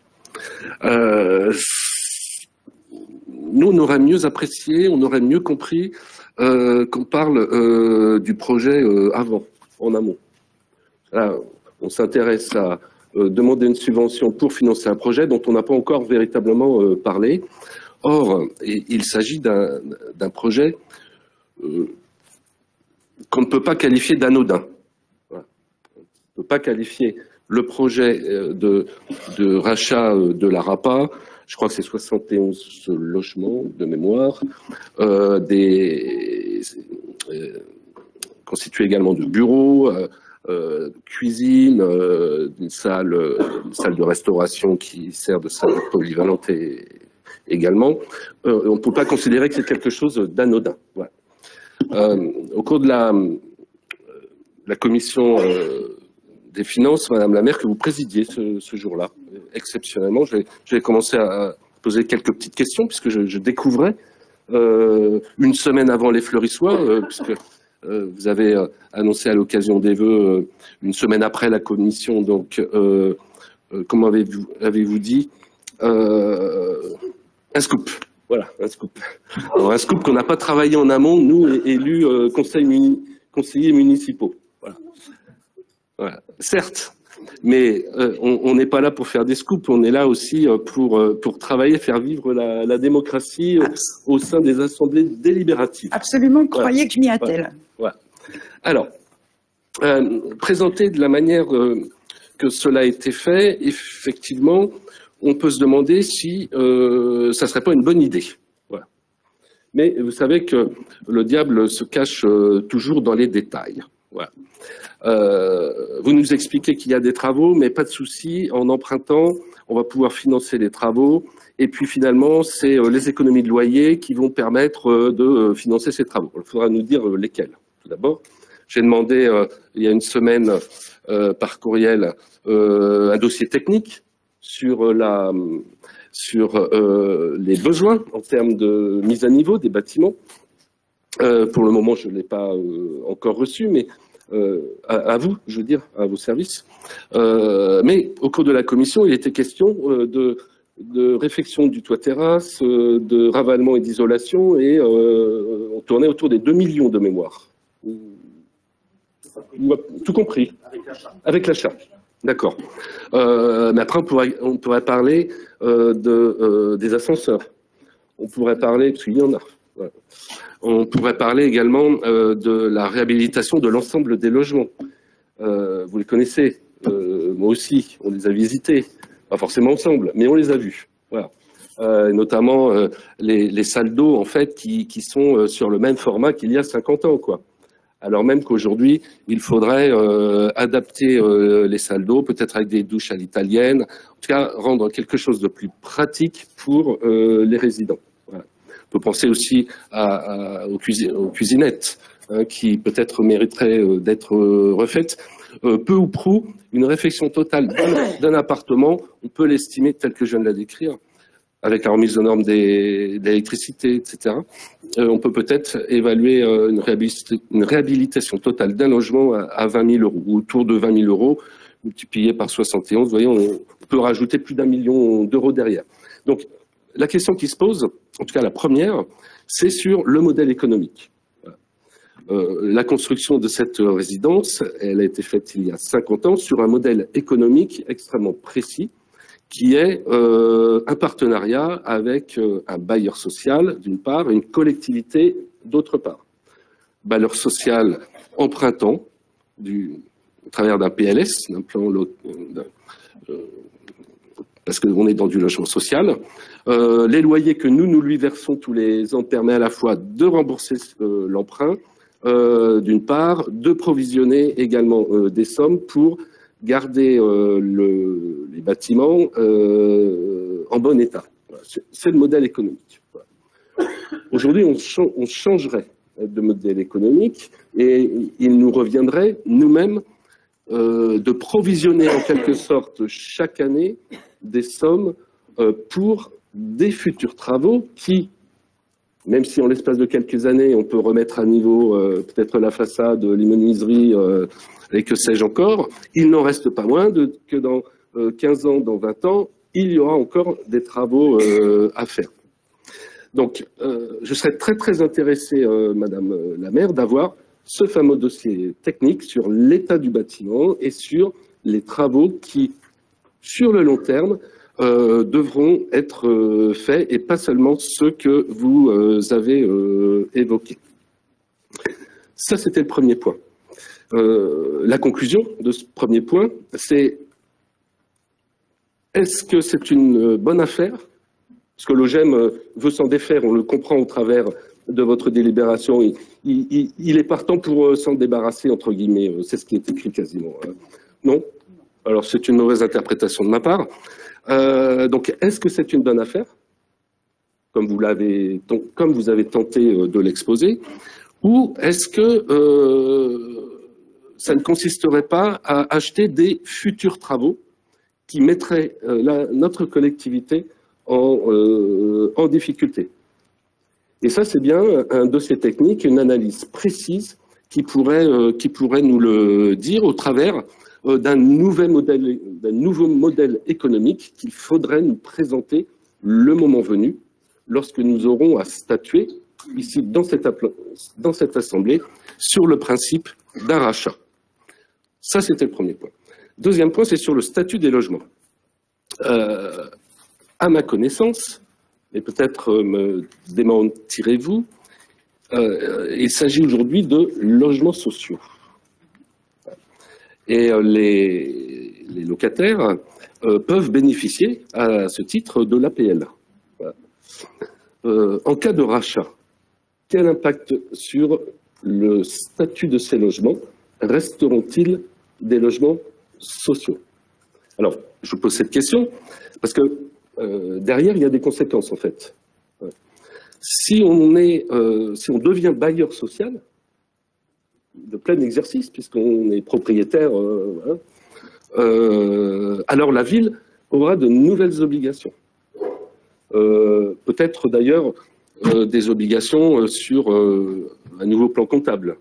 Nous on aurait mieux apprécié, on aurait mieux compris qu'on parle du projet en amont. Là, on s'intéresse à demander une subvention pour financer un projet dont on n'a pas encore véritablement parlé. Or, il s'agit d'un projet qu'on ne peut pas qualifier d'anodin. Voilà. On ne peut pas qualifier le projet de rachat de la RAPA, je crois que c'est 71 logements de mémoire, constitués également de bureaux, cuisine, une salle de restauration qui sert de salle polyvalente également. On ne peut pas considérer que c'est quelque chose d'anodin. Voilà. Au cours de la commission des finances, Madame la maire, que vous présidiez ce jour-là, exceptionnellement, j'ai commencé à poser quelques petites questions, puisque je découvrais une semaine avant les Fleurissois, puisque vous avez annoncé à l'occasion des vœux, une semaine après la commission, donc, comment avez-vous dit, un scoop. Voilà, un scoop. Alors, un scoop qu'on n'a pas travaillé en amont, nous, élus conseillers municipaux. Voilà. Voilà. Certes, mais on n'est pas là pour faire des scoops, on est là aussi pour travailler, faire vivre la démocratie au sein des assemblées délibératives. Absolument, croyez que je m'y attelle. Voilà. Alors, présenté de la manière que cela a été fait, effectivement, on peut se demander si ça ne serait pas une bonne idée. Voilà. Mais vous savez que le diable se cache toujours dans les détails. Voilà. Vous nous expliquez qu'il y a des travaux, mais pas de souci, en empruntant, on va pouvoir financer les travaux, et puis finalement, c'est les économies de loyer qui vont permettre de financer ces travaux. Il faudra nous dire lesquels. Tout d'abord, J'ai demandé il y a une semaine par courriel un dossier technique sur les besoins en termes de mise à niveau des bâtiments. Pour le moment, je ne l'ai pas encore reçu, mais à vous, je veux dire, à vos services. Mais au cours de la commission, il était question de réfection du toit terrasse, de ravalement et d'isolation, et on tournait autour des 2 millions de mémoire. Tout compris. Avec l'achat. D'accord. Mais après, on pourrait parler des ascenseurs. On pourrait parler, parce qu'il y en a. Ouais. On pourrait parler également de la réhabilitation de l'ensemble des logements. Vous les connaissez, moi aussi, on les a visités. Pas forcément ensemble, mais on les a vus. Voilà. Notamment les salles d'eau, en fait, qui sont sur le même format qu'il y a 50 ans, quoi. Alors même qu'aujourd'hui, il faudrait adapter les salles d'eau, peut-être avec des douches à l'italienne, en tout cas rendre quelque chose de plus pratique pour les résidents. Voilà. On peut penser aussi aux cuisinettes, hein, qui peut-être mériteraient d'être refaites. Peu ou prou, une réfection totale d'un appartement, on peut l'estimer tel que je viens de la décrire, avec la remise aux normes d'électricité, etc. On peut peut-être évaluer une réhabilitation totale d'un logement à 20 000 €, ou autour de 20 000 €, multiplié par 71. Vous voyez, on peut rajouter plus d'1 million d'euros derrière. Donc, la question qui se pose, en tout cas la première, c'est sur le modèle économique. La construction de cette résidence, elle a été faite il y a 50 ans sur un modèle économique extrêmement précis, qui est un partenariat avec un bailleur social, d'une part, et une collectivité, d'autre part. Bailleur social empruntant, au travers d'un PLS, d'un plan, parce qu'on est dans du logement social. Les loyers que nous lui versons tous les ans permettent à la fois de rembourser l'emprunt, d'une part, de provisionner également des sommes pour garder les bâtiments en bon état. C'est le modèle économique. Aujourd'hui, on changerait de modèle économique et il nous reviendrait, nous-mêmes, de provisionner en quelque sorte chaque année des sommes pour des futurs travaux qui, même si en l'espace de quelques années, on peut remettre à niveau peut-être la façade, les menuiseries, et que sais-je encore, il n'en reste pas moins que dans 15 ans, dans 20 ans, il y aura encore des travaux à faire. Donc, je serais très très intéressé, Madame la maire, d'avoir ce fameux dossier technique sur l'état du bâtiment et sur les travaux qui, sur le long terme, devront être faits et pas seulement ceux que vous avez évoqués. Ça, c'était le premier point. La conclusion de ce premier point, c'est est-ce que c'est une bonne affaire? Parce que l'OGEM veut s'en défaire, on le comprend au travers de votre délibération. Il est partant pour s'en débarrasser, entre guillemets. C'est ce qui est écrit quasiment. Non? Alors, c'est une mauvaise interprétation de ma part. Donc, est-ce que c'est une bonne affaire, comme vous avez tenté de l'exposer, ou est-ce que ça ne consisterait pas à acheter des futurs travaux qui mettraient notre collectivité en difficulté? Et ça, c'est bien un dossier technique, une analyse précise qui pourrait nous le dire au travers d'un nouveau modèle économique qu'il faudrait nous présenter le moment venu, lorsque nous aurons à statuer ici dans cette assemblée sur le principe d'un rachat. Ça, c'était le premier point. Deuxième point, c'est sur le statut des logements. À ma connaissance, et peut-être me démentirez-vous, il s'agit aujourd'hui de logements sociaux. Et les locataires peuvent bénéficier à ce titre de l'APL. En cas de rachat, quel impact sur le statut de ces logements? Resteront-ils des logements sociaux? Alors, je vous pose cette question parce que derrière, il y a des conséquences en fait. Si on devient bailleur social, de plein exercice, puisqu'on est propriétaire, voilà, alors la ville aura de nouvelles obligations. Peut-être d'ailleurs des obligations sur un nouveau plan comptable,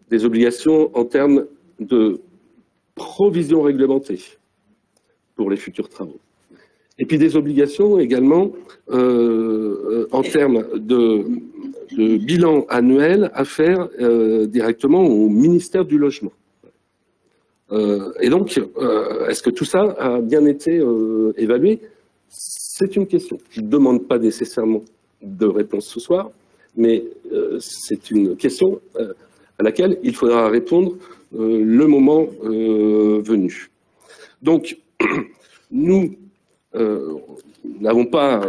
des obligations en termes de provision réglementée pour les futurs travaux. Et puis des obligations également en termes de bilan annuel à faire directement au ministère du Logement. Et donc, est-ce que tout ça a bien été évalué? C'est une question qui ne demande pas nécessairement de réponse ce soir, mais c'est une question à laquelle il faudra répondre le moment venu. Donc, nous n'avons pas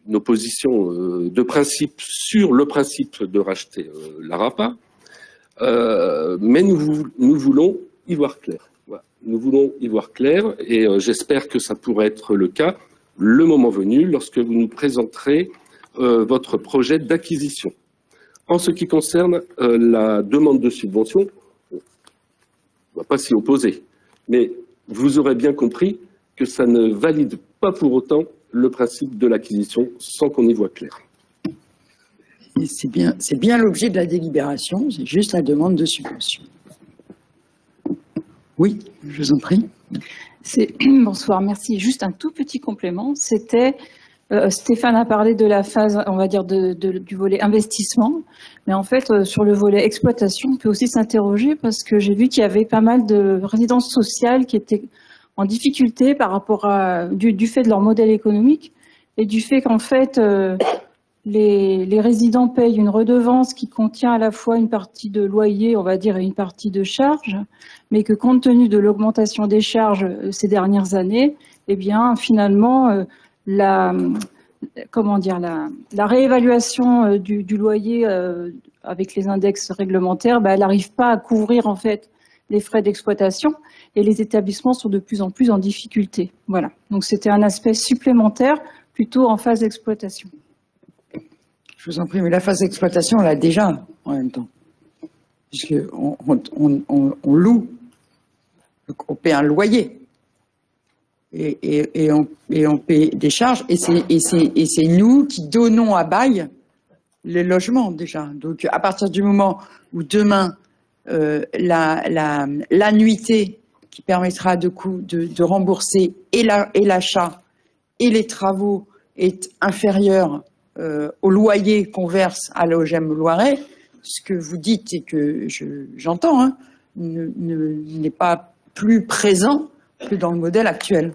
une opposition de principe sur le principe de racheter l'ARAPA, mais nous voulons y voir clair. Voilà. Nous voulons y voir clair et j'espère que ça pourrait être le cas le moment venu lorsque vous nous présenterez votre projet d'acquisition. En ce qui concerne la demande de subvention, on ne va pas s'y opposer, mais vous aurez bien compris que ça ne valide pas pour autant le principe de l'acquisition sans qu'on y voit clair. C'est bien l'objet de la délibération, c'est juste la demande de subvention. Oui, je vous en prie. Bonsoir, merci. Juste un tout petit complément. C'était, Stéphane a parlé de la phase, on va dire, du volet investissement. Mais en fait, sur le volet exploitation, on peut aussi s'interroger parce que j'ai vu qu'il y avait pas mal de résidences sociales qui étaient en difficulté par rapport à, du fait de leur modèle économique et du fait qu'en fait, les résidents payent une redevance qui contient à la fois une partie de loyer, on va dire, et une partie de charges, mais que compte tenu de l'augmentation des charges ces dernières années, eh bien, finalement, la réévaluation du loyer avec les index réglementaires, elle n'arrive pas à couvrir, en fait, les frais d'exploitation et les établissements sont de plus en plus en difficulté. Voilà. Donc, c'était un aspect supplémentaire plutôt en phase d'exploitation. Je vous en prie, mais la phase d'exploitation, on l'a déjà en même temps. Puisqu'on loue, on paie un loyer et on paie des charges et c'est nous qui donnons à bail les logements déjà. Donc à partir du moment où demain l'annuité qui permettra de rembourser et l'achat et les travaux est inférieure au loyer qu'on verse à l'OGM Loiret, ce que vous dites et que j'entends, hein, n'est pas plus présent que dans le modèle actuel.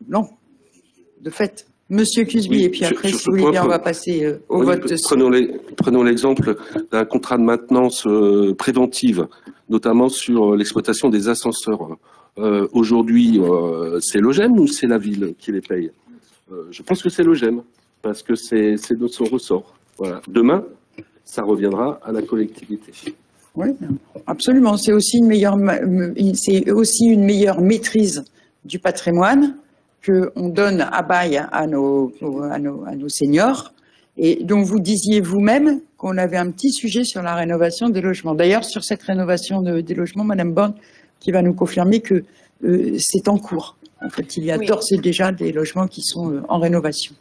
Non, de fait. Monsieur Cusby, oui, et puis après, si vous voulez bien, on va passer au vote. Prenons l'exemple d'un contrat de maintenance préventive, notamment sur l'exploitation des ascenseurs. Aujourd'hui, c'est l'OGM ou c'est la ville qui les paye? Je pense que c'est l'OGM, parce que c'est de son ressort. Voilà. Demain, ça reviendra à la collectivité. Oui, absolument. C'est aussi une meilleure maîtrise du patrimoine qu'on donne à bail à nos seniors. Et donc, vous disiez vous-même qu'on avait un petit sujet sur la rénovation des logements. D'ailleurs, sur cette rénovation des logements, Madame Borne, qui va nous confirmer que c'est en cours. En fait, il y a d'ores et déjà des logements qui sont en rénovation.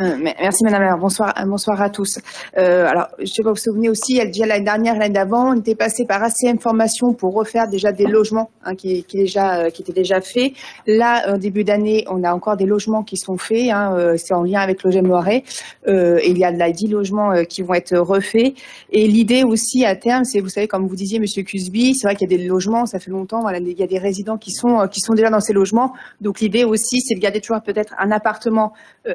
Merci Madame la Bonsoir à tous. Alors, je ne sais pas, vous vous souvenez aussi, déjà l'année dernière, l'année d'avant, on était passé par ACM Formation pour refaire déjà des logements qui étaient déjà faits. Là, en début d'année, on a encore des logements qui sont faits. C'est en lien avec l'OGM Loiret. Il y a 10 logements qui vont être refaits. Et l'idée aussi à terme, c'est, vous savez, comme vous disiez, Monsieur Cusby, c'est vrai qu'il y a des logements, ça fait longtemps. Voilà, il y a des résidents qui sont déjà dans ces logements. Donc l'idée aussi, c'est de garder toujours peut-être un appartement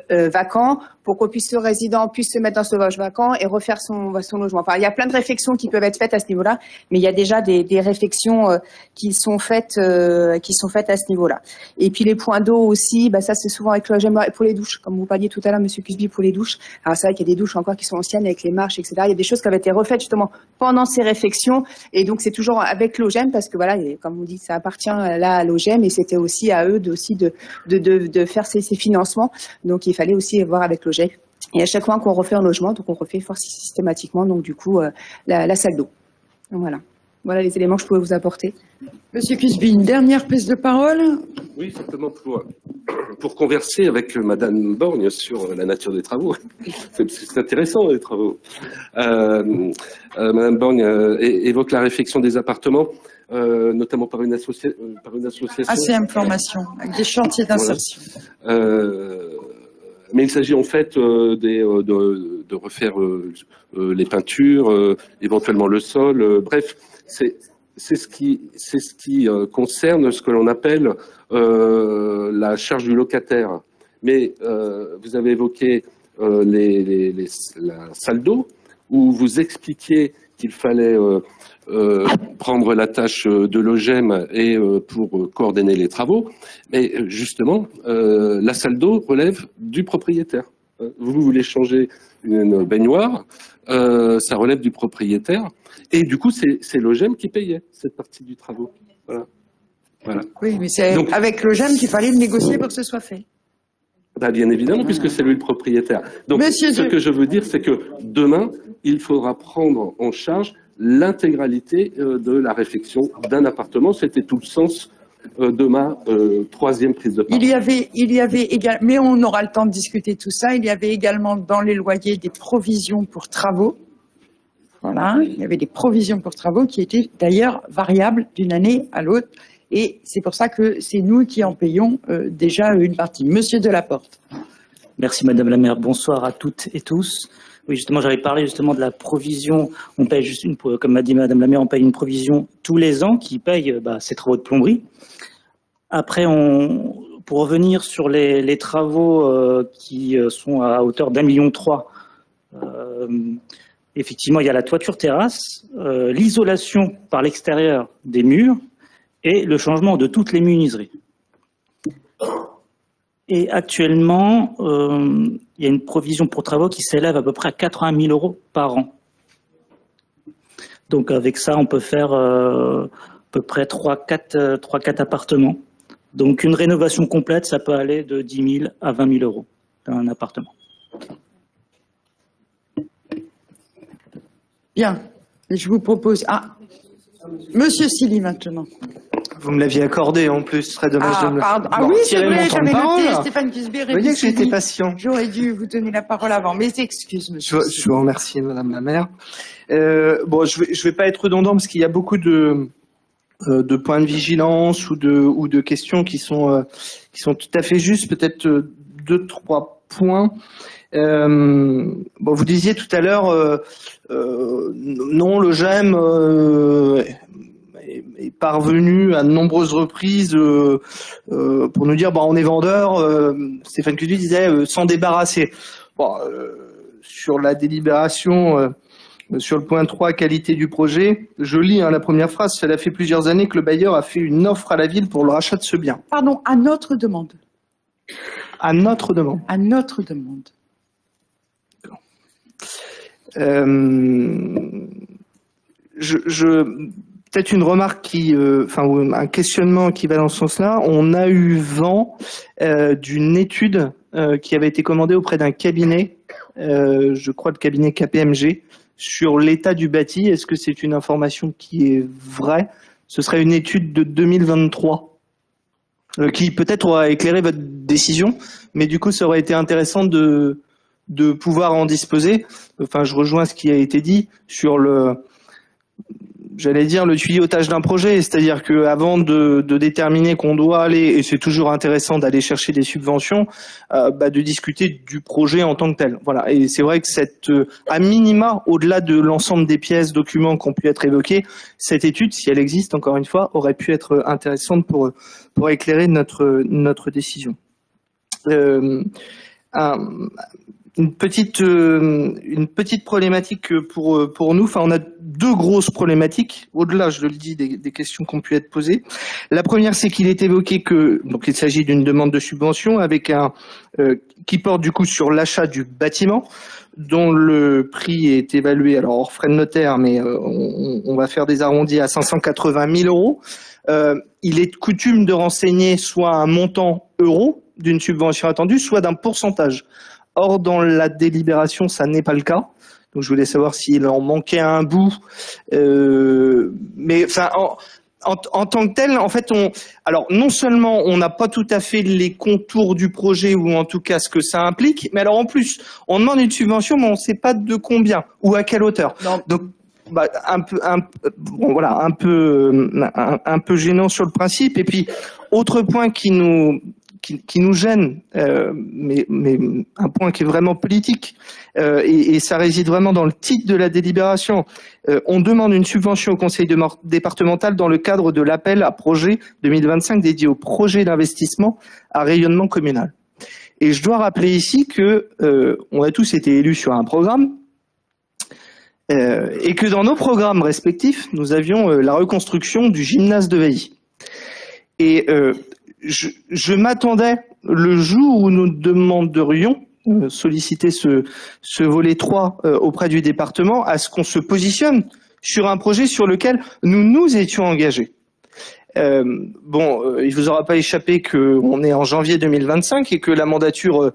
vacant, pour que ce résident puisse se mettre dans ce logement vacant et refaire son logement. Enfin, il y a plein de réflexions qui peuvent être faites à ce niveau-là, mais il y a déjà des réflexions qui sont faites à ce niveau-là. Et puis les points d'eau aussi, ça c'est souvent avec l'OGM pour les douches, comme vous parliez tout à l'heure, Monsieur Cusby, pour les douches. Alors c'est vrai qu'il y a des douches encore qui sont anciennes avec les marches, etc. Il y a des choses qui avaient été refaites justement pendant ces réflexions, et donc c'est toujours avec l'OGM parce que voilà, comme vous dites, ça appartient là à l'OGM et c'était aussi à eux de faire ces financements. Donc il fallait aussi voir avec l'OGM Et à chaque fois qu'on refait un logement, donc on refait systématiquement, donc du coup, la salle d'eau. Voilà. Voilà les éléments que je pouvais vous apporter. Monsieur Cusby, une dernière prise de parole. Oui, simplement pour converser avec Madame Borgne sur la nature des travaux. C'est intéressant, les travaux. Madame Borgne évoque la réfection des appartements, notamment par une association. ACM Formation, avec des chantiers d'insertion. Voilà. Mais il s'agit en fait de refaire les peintures, éventuellement le sol. Bref, c'est ce qui concerne ce que l'on appelle la charge du locataire. Mais vous avez évoqué la salle d'eau, où vous expliquiez qu'il fallait prendre la tâche de l'OGEM et pour coordonner les travaux. Mais justement, la salle d'eau relève du propriétaire. Vous voulez changer une baignoire, ça relève du propriétaire. Et du coup, c'est l'OGEM qui payait cette partie du travaux. Voilà. Oui, mais c'est avec l'OGEM qu'il fallait le négocier pour que ce soit fait. Bah, bien évidemment, puisque c'est lui le propriétaire. Donc, ce que je veux dire, c'est que demain, il faudra prendre en charge l'intégralité de la réfection d'un appartement. C'était tout le sens de ma troisième prise de parole. Il y avait également, mais on aura le temps de discuter tout ça, il y avait également dans les loyers des provisions pour travaux. Voilà, il y avait des provisions pour travaux qui étaient d'ailleurs variables d'une année à l'autre. Et c'est pour ça que c'est nous qui en payons déjà une partie. Monsieur Delaporte. Merci Madame la maire. Bonsoir à toutes et tous. Oui, justement, j'avais parlé justement de la provision. On paye juste comme m'a dit Madame la maire, on paye une provision tous les ans qui paye ces travaux de plomberie. Après, pour revenir sur les travaux qui sont à hauteur d'1,3 million, effectivement, il y a la toiture terrasse, l'isolation par l'extérieur des murs et le changement de toutes les menuiseries. Et actuellement, il y a une provision pour travaux qui s'élève à peu près à 80 000 € par an. Donc avec ça, on peut faire à peu près 3-4 appartements. Donc une rénovation complète, ça peut aller de 10 000 à 20 000 € d'un appartement. Bien, je vous propose... Ah, Monsieur Silly maintenant. Vous me l'aviez accordé en plus, ce serait dommage de me... Ah oui, c'est vrai, j'avais noté Stéphane Cusby. Vous voyez que j'ai été patient. J'aurais dû vous donner la parole avant, mais excuses, monsieur. Je vous remercie, Madame la maire. Bon, je vais pas être redondant parce qu'il y a beaucoup de points de vigilance ou de questions qui sont tout à fait justes. Peut-être 2-3 points. Bon, vous disiez tout à l'heure, non, le GEM est parvenu à de nombreuses reprises pour nous dire, bon, on est vendeur. Stéphane Cusby disait s'en débarrasser. Bon, sur la délibération, sur le point 3, qualité du projet, je lis la première phrase. Cela fait plusieurs années que le bailleur a fait une offre à la ville pour le rachat de ce bien. Pardon, à notre demande. À notre demande. À notre demande. Peut-être une remarque un questionnement qui va dans ce sens-là. On a eu vent d'une étude qui avait été commandée auprès d'un cabinet, je crois le cabinet KPMG, sur l'état du bâti. Est-ce que c'est une information qui est vraie? Ce serait une étude de 2023 qui peut-être aura éclairé votre décision, mais du coup, ça aurait été intéressant de pouvoir en disposer. Enfin, je rejoins ce qui a été dit sur le tuyautage d'un projet, c'est-à-dire que avant de déterminer qu'on doit aller, et c'est toujours intéressant d'aller chercher des subventions, de discuter du projet en tant que tel. Voilà. Et c'est vrai que à minima, au-delà de l'ensemble des pièces, documents qui ont pu être évoqués, cette étude, si elle existe, encore une fois, aurait pu être intéressante pour éclairer notre décision. Une petite problématique pour nous. Enfin, on a deux grosses problématiques, au-delà, je le dis, des questions qui ont pu être posées. La première, c'est qu'il est évoqué donc il s'agit d'une demande de subvention avec qui porte du coup sur l'achat du bâtiment, dont le prix est évalué, alors hors frais de notaire, mais on va faire des arrondis à 580 000 €. Il est coutume de renseigner soit un montant euro d'une subvention attendue, soit d'un pourcentage. Or, dans la délibération, ça n'est pas le cas. Donc, je voulais savoir s'il en manquait un bout. Mais enfin, en tant que tel, en fait, alors non seulement on n'a pas tout à fait les contours du projet ou en tout cas ce que ça implique, mais alors en plus, on demande une subvention, mais on ne sait pas de combien ou à quelle hauteur. Non. Donc, bah, un peu gênant sur le principe. Et puis, autre point qui nous gêne, mais un point qui est vraiment politique, et ça réside vraiment dans le titre de la délibération. On demande une subvention au conseil départemental dans le cadre de l'appel à projet 2025 dédié au projet d'investissement à rayonnement communal. Et je dois rappeler ici que on a tous été élus sur un programme, et que dans nos programmes respectifs, nous avions la reconstruction du gymnase de Veilly. Et je m'attendais, le jour où nous demanderions solliciter ce volet 3 auprès du département, à ce qu'on se positionne sur un projet sur lequel nous étions engagés. Il vous aura pas échappé qu'on est en janvier 2025 et que la mandature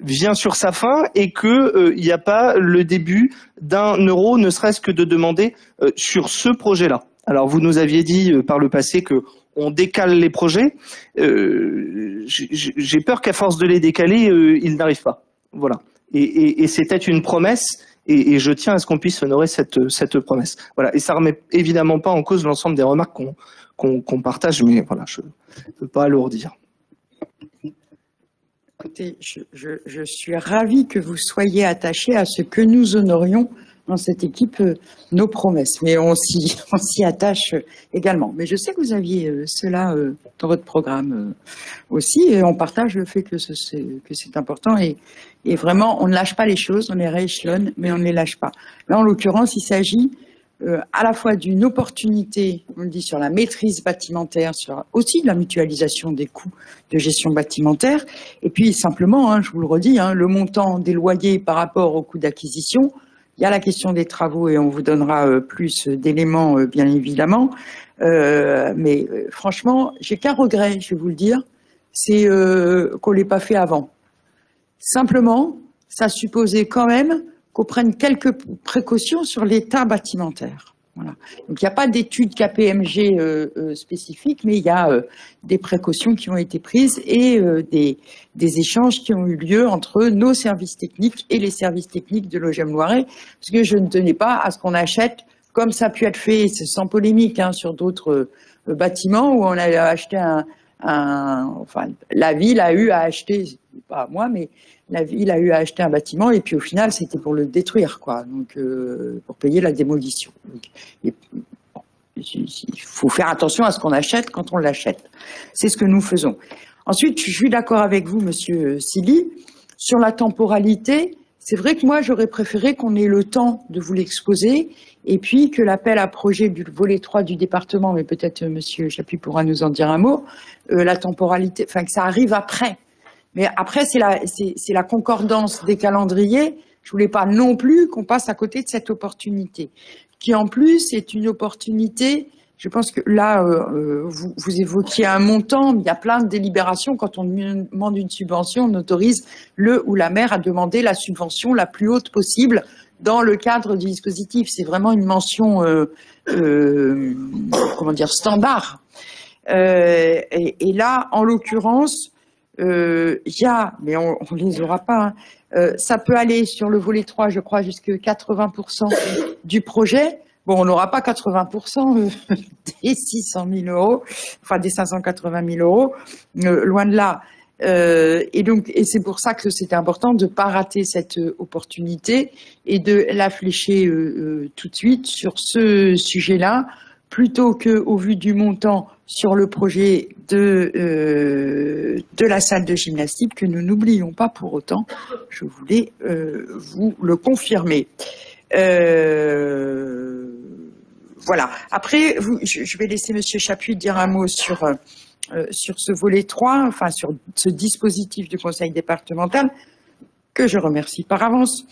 vient sur sa fin et que il n'y a pas le début d'un euro, ne serait-ce que de demander sur ce projet-là. Alors vous nous aviez dit par le passé que on décale les projets. J'ai peur qu'à force de les décaler, ils n'arrivent pas. Voilà. Et c'était une promesse, et je tiens à ce qu'on puisse honorer cette promesse. Voilà. Et ça remet évidemment pas en cause l'ensemble des remarques qu'on partage, mais voilà, je ne peux pas alourdir. Écoutez, je suis ravie que vous soyez attachés à ce que nous honorions dans cette équipe nos promesses, mais on s'y attache également. Mais je sais que vous aviez cela dans votre programme aussi, et on partage le fait que c'est important, et vraiment on ne lâche pas les choses, on les rééchelonne, mais on ne les lâche pas. Là, en l'occurrence, il s'agit à la fois d'une opportunité, on le dit, sur la maîtrise bâtimentaire, sur aussi de la mutualisation des coûts de gestion bâtimentaire, et puis simplement, je vous le redis, le montant des loyers par rapport au coût d'acquisition. Il y a la question des travaux et on vous donnera plus d'éléments, bien évidemment. Mais franchement, j'ai qu'un regret, je vais vous le dire, c'est qu'on ne l'ait pas fait avant. Simplement, ça supposait quand même qu'on prenne quelques précautions sur l'état bâtimentaire. Voilà. Donc il n'y a pas d'études KPMG spécifiques, mais il y a des précautions qui ont été prises et des échanges qui ont eu lieu entre nos services techniques et les services techniques de l'OGM Loiret, parce que je ne tenais pas à ce qu'on achète, comme ça a pu être fait, sans polémique, sur d'autres bâtiments où on a acheté enfin, la ville a eu à acheter, pas moi, mais la ville a eu à acheter un bâtiment et puis au final c'était pour le détruire, quoi. Donc pour payer la démolition. Donc, il faut faire attention à ce qu'on achète quand on l'achète. C'est ce que nous faisons. Ensuite, je suis d'accord avec vous, Monsieur Silly, sur la temporalité. C'est vrai que moi j'aurais préféré qu'on ait le temps de vous l'exposer et puis que l'appel à projet du volet 3 du département, mais peut-être Monsieur Chapuis pourra nous en dire un mot, la temporalité, enfin que ça arrive après. Mais après, c'est la concordance des calendriers. Je voulais pas non plus qu'on passe à côté de cette opportunité, qui en plus est une opportunité. Je pense que là, vous évoquiez un montant, mais il y a plein de délibérations. Quand on demande une subvention, on autorise le ou la maire à demander la subvention la plus haute possible dans le cadre du dispositif. C'est vraiment une mention, comment dire, standard. Et là, en l'occurrence, il y a, mais on les aura pas, ça peut aller sur le volet 3, je crois, jusqu'à 80% du projet. Bon, on n'aura pas 80% des 600 000 euros, enfin des 580 000 euros, loin de là. Et c'est pour ça que c'était important de ne pas rater cette opportunité et de la flécher tout de suite sur ce sujet-là, plutôt qu'au vu du montant sur le projet de la salle de gymnastique, que nous n'oublions pas pour autant. Je voulais vous le confirmer. Voilà. Après, je vais laisser Monsieur Chapuis dire un mot sur ce volet 3, enfin sur ce dispositif du conseil départemental, que je remercie par avance.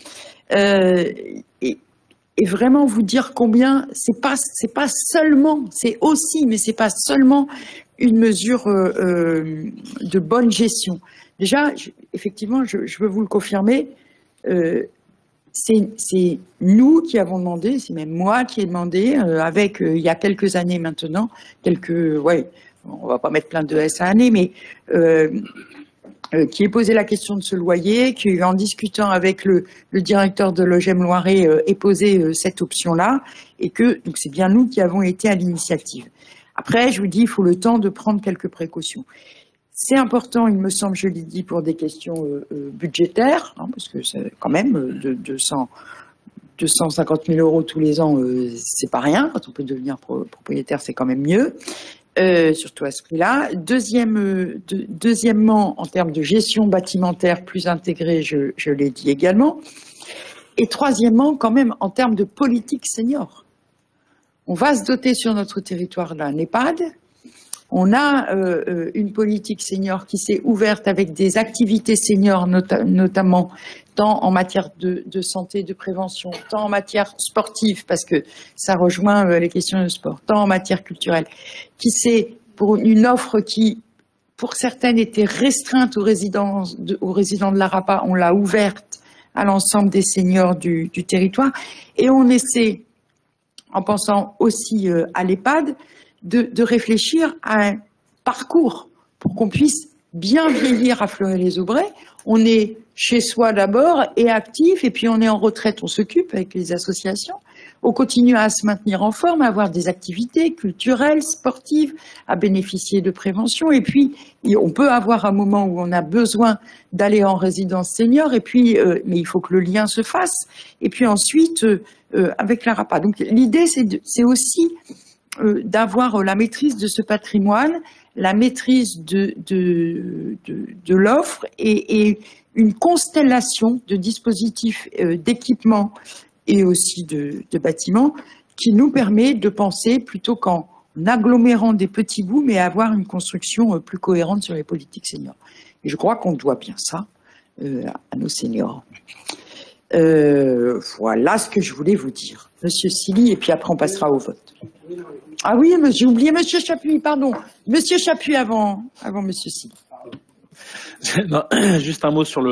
Et vraiment vous dire combien c'est pas seulement, c'est aussi, mais c'est pas seulement une mesure de bonne gestion. Déjà, effectivement, je veux vous le confirmer, c'est nous qui avons demandé, c'est même moi qui ai demandé, avec il y a quelques années maintenant, on va pas mettre plein de S à année, mais qui ai posé la question de ce loyer, qui en discutant avec le directeur de l'OGM Loiret ait posé cette option-là, et que donc c'est bien nous qui avons été à l'initiative. Après, je vous dis, il faut le temps de prendre quelques précautions. C'est important, il me semble, je l'ai dit, pour des questions budgétaires, hein, parce que c'est quand même 250 000 euros tous les ans, c'est pas rien. Quand on peut devenir propriétaire, c'est quand même mieux, surtout à ce prix-là. Deuxièmement, en termes de gestion bâtimentaire plus intégrée, je l'ai dit également. Et troisièmement, quand même, en termes de politique senior. On va se doter sur notre territoire d'un EHPAD. On a une politique senior qui s'est ouverte avec des activités seniors, notamment tant en matière de santé, de prévention, tant en matière sportive, parce que ça rejoint les questions de sport, tant en matière culturelle, qui c'est pour une offre qui, pour certaines, était restreinte aux résidents de la RAPA, on l'a ouverte à l'ensemble des seniors du territoire, et on essaie, en pensant aussi à l'EHPAD, de réfléchir à un parcours pour qu'on puisse bien vieillir à Fleury-les-Aubrais. On est chez soi d'abord et actif, et puis on est en retraite, on s'occupe avec les associations. On continue à se maintenir en forme, à avoir des activités culturelles, sportives, à bénéficier de prévention. Et puis, on peut avoir un moment où on a besoin d'aller en résidence senior, et puis, mais il faut que le lien se fasse. Et puis ensuite, avec la RAPA. Donc l'idée, c'est aussi d'avoir la maîtrise de ce patrimoine, la maîtrise de l'offre et une constellation de dispositifs d'équipement et aussi de bâtiments qui nous permet de penser plutôt qu'en agglomérant des petits bouts, mais avoir une construction plus cohérente sur les politiques seniors. Et je crois qu'on doit bien ça à nos seniors. Voilà ce que je voulais vous dire. Monsieur Silly, et puis après on passera au vote. Ah oui, j'ai oublié Monsieur Chapuis, pardon. Monsieur Chapuis avant Monsieur Silly. Non, juste un mot sur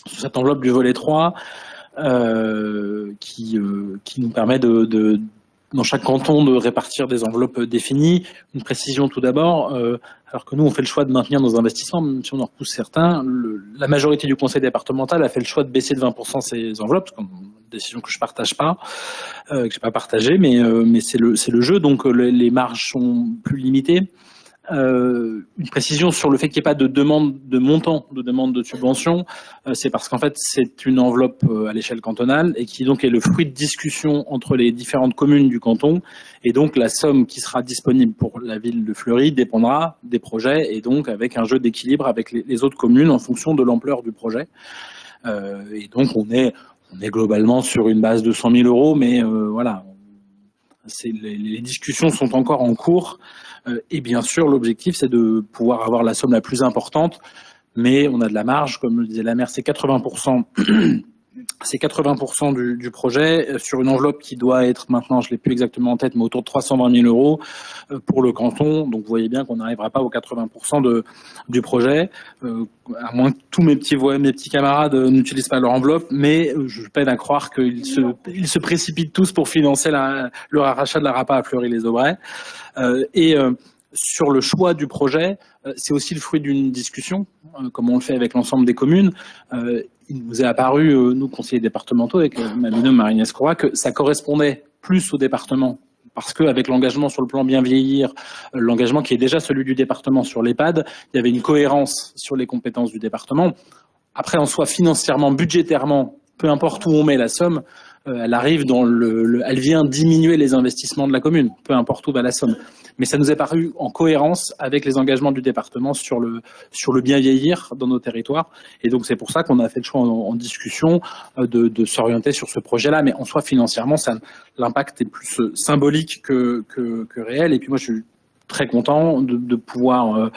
cette enveloppe du volet 3 qui nous permet dans chaque canton de répartir des enveloppes définies. Une précision tout d'abord, alors que nous on fait le choix de maintenir nos investissements, même si on en repousse certains, la majorité du conseil départemental a fait le choix de baisser de 20% ses enveloppes, c'est une décision que je partage pas, que j'ai pas partagée, mais c'est le jeu, donc les marges sont plus limitées. Une précision sur le fait qu'il n'y ait pas de demande de montant, de demande de subvention, c'est parce qu'en fait c'est une enveloppe à l'échelle cantonale et qui donc est le fruit de discussions entre les différentes communes du canton, et donc la somme qui sera disponible pour la ville de Fleury dépendra des projets, et donc avec un jeu d'équilibre avec les autres communes en fonction de l'ampleur du projet. Et donc on est globalement sur une base de 100 000 euros, mais voilà, les discussions sont encore en cours. Et bien sûr, l'objectif, c'est de pouvoir avoir la somme la plus importante, mais on a de la marge, comme le disait la maire, c'est 80%. C'est 80% du projet sur une enveloppe qui doit être maintenant, je ne l'ai plus exactement en tête, mais autour de 320 000 euros pour le canton. Donc vous voyez bien qu'on n'arrivera pas aux 80% du projet, à moins que tous mes petits camarades n'utilisent pas leur enveloppe, mais je peine à croire qu'ils se précipitent tous pour financer le rachat de la RAPA à Fleury-les-Aubrais. Sur le choix du projet, c'est aussi le fruit d'une discussion, comme on le fait avec l'ensemble des communes. Il nous est apparu, nous, conseillers départementaux, avec ma binôme Marie-Agnès Croix, que ça correspondait plus au département. Parce qu'avec l'engagement sur le plan bien vieillir, l'engagement qui est déjà celui du département sur l'EHPAD, il y avait une cohérence sur les compétences du département. Après, en soi, financièrement, budgétairement, peu importe où on met la somme, elle arrive elle vient diminuer les investissements de la commune, peu importe où va la somme. Mais ça nous est paru en cohérence avec les engagements du département sur le bien vieillir dans nos territoires. Et donc c'est pour ça qu'on a fait le choix en discussion de s'orienter sur ce projet-là. Mais en soi, financièrement, l'impact est plus symbolique que réel. Et puis moi, je suis très content de pouvoir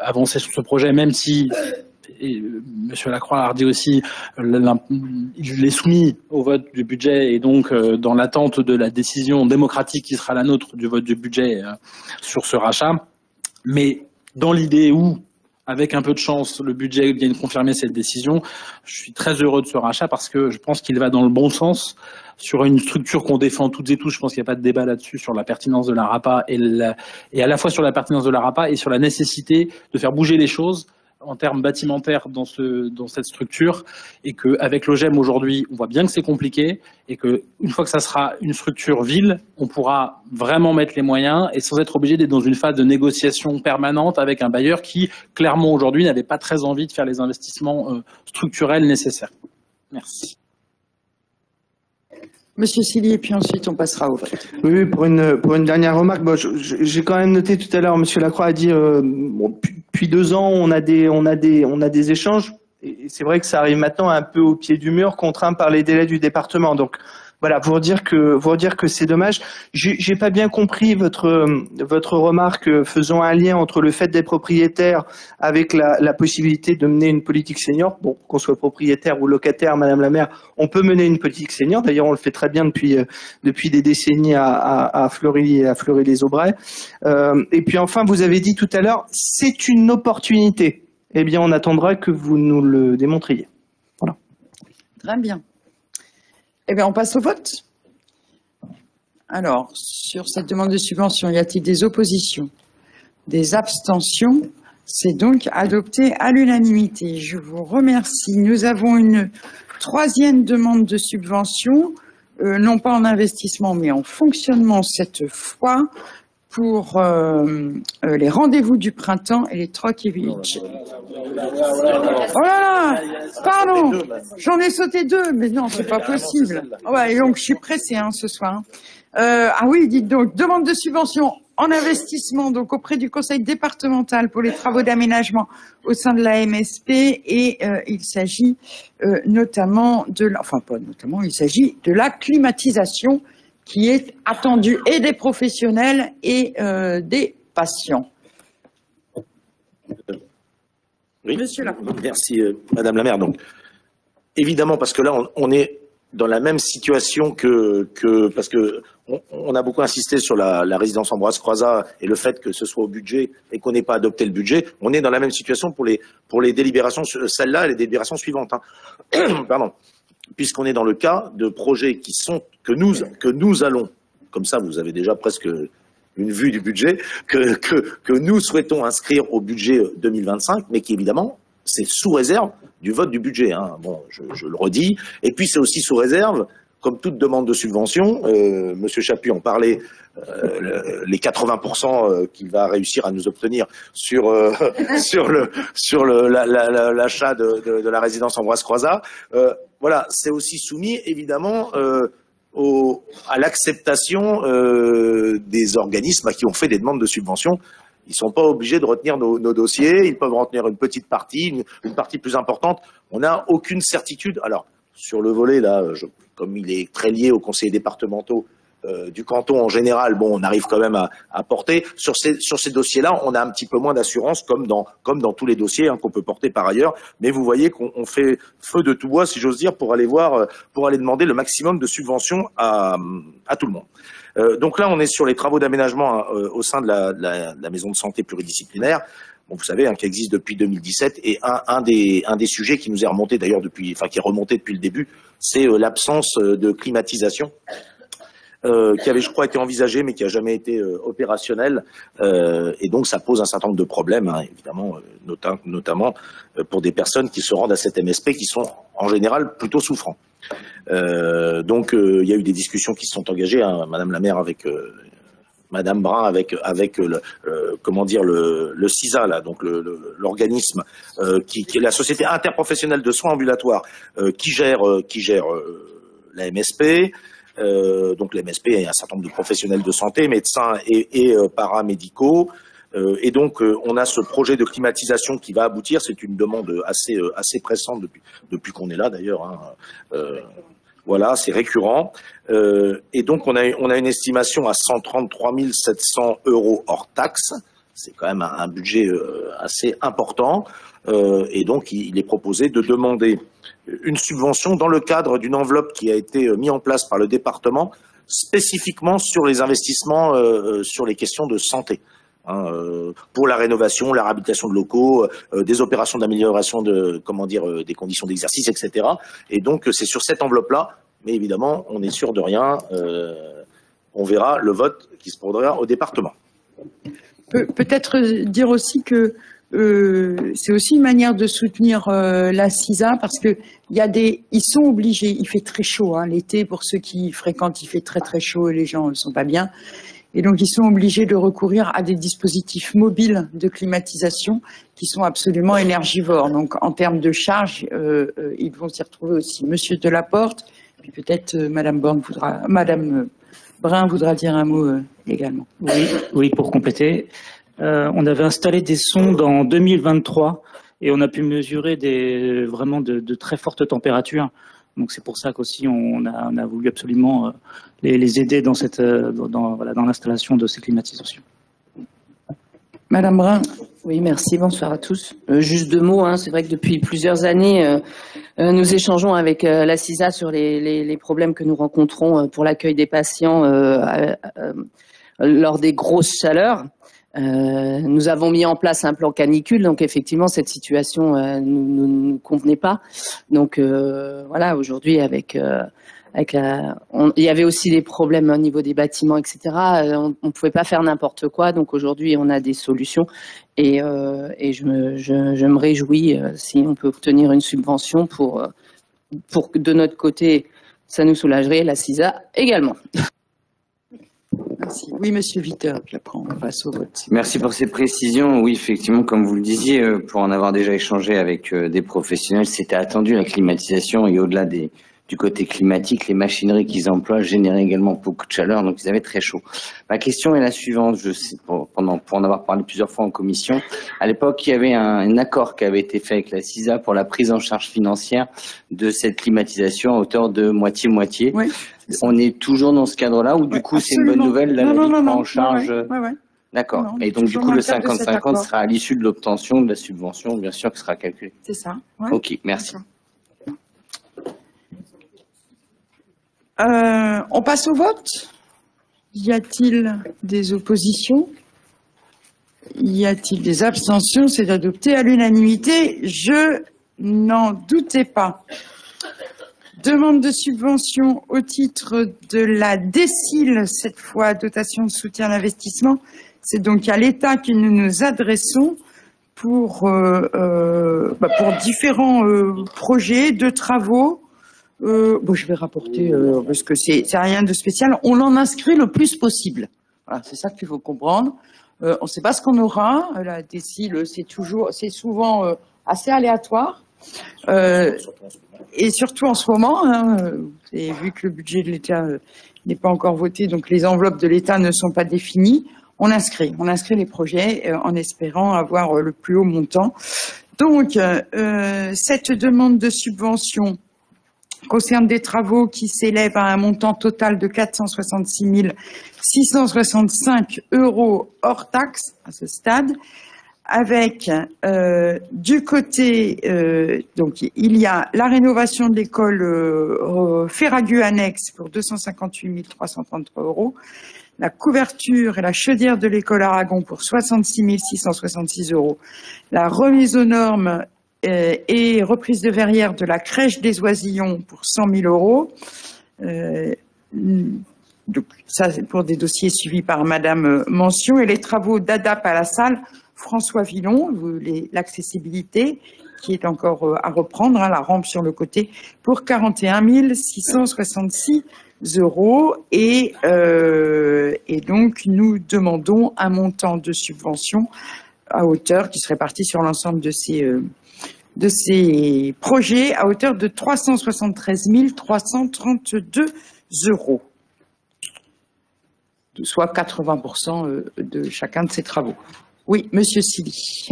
avancer sur ce projet, même si et Monsieur Lacroix a dit aussi, il est soumis au vote du budget et donc dans l'attente de la décision démocratique qui sera la nôtre du vote du budget sur ce rachat. Mais dans l'idée où, avec un peu de chance, le budget vienne confirmer cette décision, je suis très heureux de ce rachat parce que je pense qu'il va dans le bon sens sur une structure qu'on défend toutes et tous. Je pense qu'il n'y a pas de débat là-dessus sur la pertinence de l'ARAPA et à la fois sur la pertinence de l'ARAPA et sur la nécessité de faire bouger les choses en termes bâtimentaires dans cette structure, et qu'avec l'OGEM aujourd'hui, on voit bien que c'est compliqué, et qu'une fois que ça sera une structure ville, on pourra vraiment mettre les moyens et sans être obligé d'être dans une phase de négociation permanente avec un bailleur qui, clairement aujourd'hui, n'avait pas très envie de faire les investissements structurels nécessaires. Merci. Monsieur Silly, et puis ensuite on passera au vote. Oui, pour une dernière remarque, bon, j'ai quand même noté tout à l'heure, Monsieur Lacroix a dit, bon, depuis 2 ans, on a des échanges, et c'est vrai que ça arrive maintenant un peu au pied du mur, contraint par les délais du département. Donc voilà, pour dire que c'est dommage. J'ai pas bien compris votre remarque faisant un lien entre le fait d'être propriétaire avec la possibilité de mener une politique senior. Bon, qu'on soit propriétaire ou locataire, Madame la maire, on peut mener une politique senior. D'ailleurs, on le fait très bien depuis des décennies à Fleury-les-Aubrais. Et puis enfin, vous avez dit tout à l'heure, c'est une opportunité. Eh bien, on attendra que vous nous le démontriez. Voilà. Très bien. Eh bien, on passe au vote. Alors, sur cette demande de subvention, y a-t-il des oppositions? Des abstentions? C'est donc adopté à l'unanimité. Je vous remercie. Nous avons une 3e demande de subvention, non pas en investissement, mais en fonctionnement cette fois, pour les rendez-vous du printemps et les Trockevich. Oh là là, pardon, j'en ai sauté 2, mais non, c'est pas possible. Oh bah, et donc je suis pressée ce soir. Ah oui, dites donc, demande de subvention en investissement donc auprès du conseil départemental pour les travaux d'aménagement au sein de la MSP, et il s'agit notamment il s'agit de la climatisation qui est attendue et des professionnels et des patients. Oui. Monsieur Lacroix. Merci, Madame la maire. Donc, évidemment, parce que là, on est dans la même situation parce que on a beaucoup insisté sur la résidence Ambroise Croizat et le fait que ce soit au budget et qu'on n'ait pas adopté le budget. On est dans la même situation pour les délibérations, celle-là et les délibérations suivantes. Pardon. Puisqu'on est dans le cas de projets que nous allons, comme ça vous avez déjà presque une vue du budget, que nous souhaitons inscrire au budget 2025, mais qui évidemment, c'est sous réserve du vote du budget. Bon, je le redis. Et puis c'est aussi sous réserve, comme toute demande de subvention, Monsieur Chaput en parlait, les 80% qu'il va réussir à nous obtenir sur l'achat de la résidence Ambroise Croizat. Voilà, c'est aussi soumis évidemment à l'acceptation des organismes qui ont fait des demandes de subvention. Ils ne sont pas obligés de retenir nos dossiers, ils peuvent retenir une petite partie, une partie plus importante. On n'a aucune certitude. Alors, sur le volet, là, comme il est très lié aux conseillers départementaux du canton en général, bon, on arrive quand même à porter. Sur ces dossiers-là, on a un petit peu moins d'assurance, comme dans tous les dossiers qu'on peut porter par ailleurs. Mais vous voyez qu'on fait feu de tout bois, si j'ose dire, pour aller demander le maximum de subventions à tout le monde. Donc là, on est sur les travaux d'aménagement au sein de la maison de santé pluridisciplinaire. Bon, vous savez, qui existe depuis 2017, et un des sujets qui nous est remonté d'ailleurs qui est remonté depuis le début, c'est l'absence de climatisation. Qui avait, je crois, été envisagé, mais qui n'a jamais été opérationnel. Et donc, ça pose un certain nombre de problèmes, évidemment, notamment pour des personnes qui se rendent à cette MSP, qui sont, en général, plutôt souffrants. Donc, il y a eu des discussions qui se sont engagées, Madame la maire, avec Madame Brun, avec le CISA, là, donc l'organisme qui est la Société interprofessionnelle de soins ambulatoires, qui gère la MSP. Donc la MSP a un certain nombre de professionnels de santé, médecins et paramédicaux. Et donc on a ce projet de climatisation qui va aboutir. C'est une demande assez pressante depuis qu'on est là d'ailleurs. Voilà, c'est récurrent. Et donc on a une estimation à 133 700 € hors taxe. c'est quand même un budget assez important. Et donc, il est proposé de demander une subvention dans le cadre d'une enveloppe qui a été mise en place par le département, spécifiquement sur les investissements sur les questions de santé. Pour la rénovation, la réhabilitation de locaux, des opérations d'amélioration des conditions d'exercice, etc. Et donc, c'est sur cette enveloppe-là, mais évidemment, on n'est sûr de rien. On verra le vote qui se produira au département. Peut-être dire aussi que c'est aussi une manière de soutenir la CISA parce que ils sont obligés, il fait très chaud l'été pour ceux qui fréquentent, il fait très très chaud et les gens ne sont pas bien. Et donc, ils sont obligés de recourir à des dispositifs mobiles de climatisation qui sont absolument énergivores. Donc, en termes de charge, ils vont s'y retrouver aussi. Monsieur Delaporte, puis peut-être Madame Brun voudra dire un mot également. Oui, pour compléter. On avait installé des sondes en 2023 et on a pu mesurer vraiment de très fortes températures. Donc c'est pour ça qu'aussi on a voulu absolument les aider dans l'installation de ces climatisations. Madame Brun. Oui, merci. Bonsoir à tous. Juste 2 mots. C'est vrai que depuis plusieurs années, nous échangeons avec la CISA sur les problèmes que nous rencontrons pour l'accueil des patients lors des grosses chaleurs. Nous avons mis en place un plan canicule, donc effectivement cette situation ne nous convenait pas. Donc voilà, aujourd'hui il y avait aussi des problèmes au niveau des bâtiments, etc. On ne pouvait pas faire n'importe quoi, donc aujourd'hui on a des solutions et je me réjouis si on peut obtenir une subvention pour que de notre côté ça nous soulagerait, la CISA également. Merci. Oui, Monsieur Vitter, puis après on passe au vote. Merci pour ces précisions. Oui, effectivement, comme vous le disiez, pour en avoir déjà échangé avec des professionnels, c'était attendu la climatisation et au-delà du côté climatique, les machineries qu'ils emploient généraient également beaucoup de chaleur, donc ils avaient très chaud. Ma question est la suivante, je sais, pour en avoir parlé plusieurs fois en commission. À l'époque, il y avait un accord qui avait été fait avec la CISA pour la prise en charge financière de cette climatisation à hauteur de moitié-moitié. Oui. On est toujours dans ce cadre-là ou du coup c'est une bonne nouvelle, la mairie prend en charge. D'accord. Et donc du coup le 50-50 sera à l'issue de l'obtention de la subvention, bien sûr, qui sera calculée. C'est ça. Ok, merci. On passe au vote. Y a-t-il des oppositions? Y a-t-il des abstentions? C'est adopté à l'unanimité. Je n'en doutais pas. Demande de subvention au titre de la DECIL, cette fois dotation de soutien à l'investissement. C'est donc à l'État que nous nous adressons pour différents projets de travaux. Je vais rapporter parce que c'est rien de spécial. On en inscrit le plus possible. Voilà, c'est ça qu'il faut comprendre. On ne sait pas ce qu'on aura. La DECIL, c'est souvent assez aléatoire. Et surtout en ce moment, et vu que le budget de l'État n'est pas encore voté, donc les enveloppes de l'État ne sont pas définies, on inscrit les projets en espérant avoir le plus haut montant. Donc, cette demande de subvention concerne des travaux qui s'élèvent à un montant total de 466 665 € hors taxe à ce stade. Avec du côté, donc il y a la rénovation de l'école Ferragu annexe pour 258 333 €, la couverture et la chaudière de l'école Aragon pour 66 666 €, la remise aux normes et reprise de verrière de la crèche des Oisillons pour 100 000 €. Donc ça c'est pour des dossiers suivis par Madame Mention, et les travaux d'ADAP à la salle François Villon, l'accessibilité qui est encore à reprendre, la rampe sur le côté, pour 41 666 €. Et donc, nous demandons un montant de subvention à hauteur, qui serait parti sur l'ensemble de ces projets, à hauteur de 373 332 €, soit 80% de chacun de ces travaux. Oui, Monsieur Silly.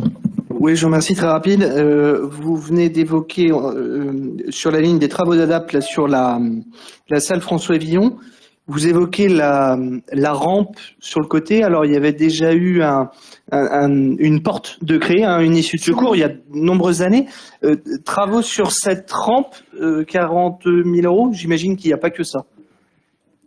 Oui, je vous remercie, très rapide. Vous venez d'évoquer sur la ligne des travaux d'ADAP sur la salle François Villon. Vous évoquez la rampe sur le côté. Alors, il y avait déjà eu une porte de créer, une issue de secours, il y a de nombreuses années. Travaux sur cette rampe, 40 000 €, j'imagine qu'il n'y a pas que ça.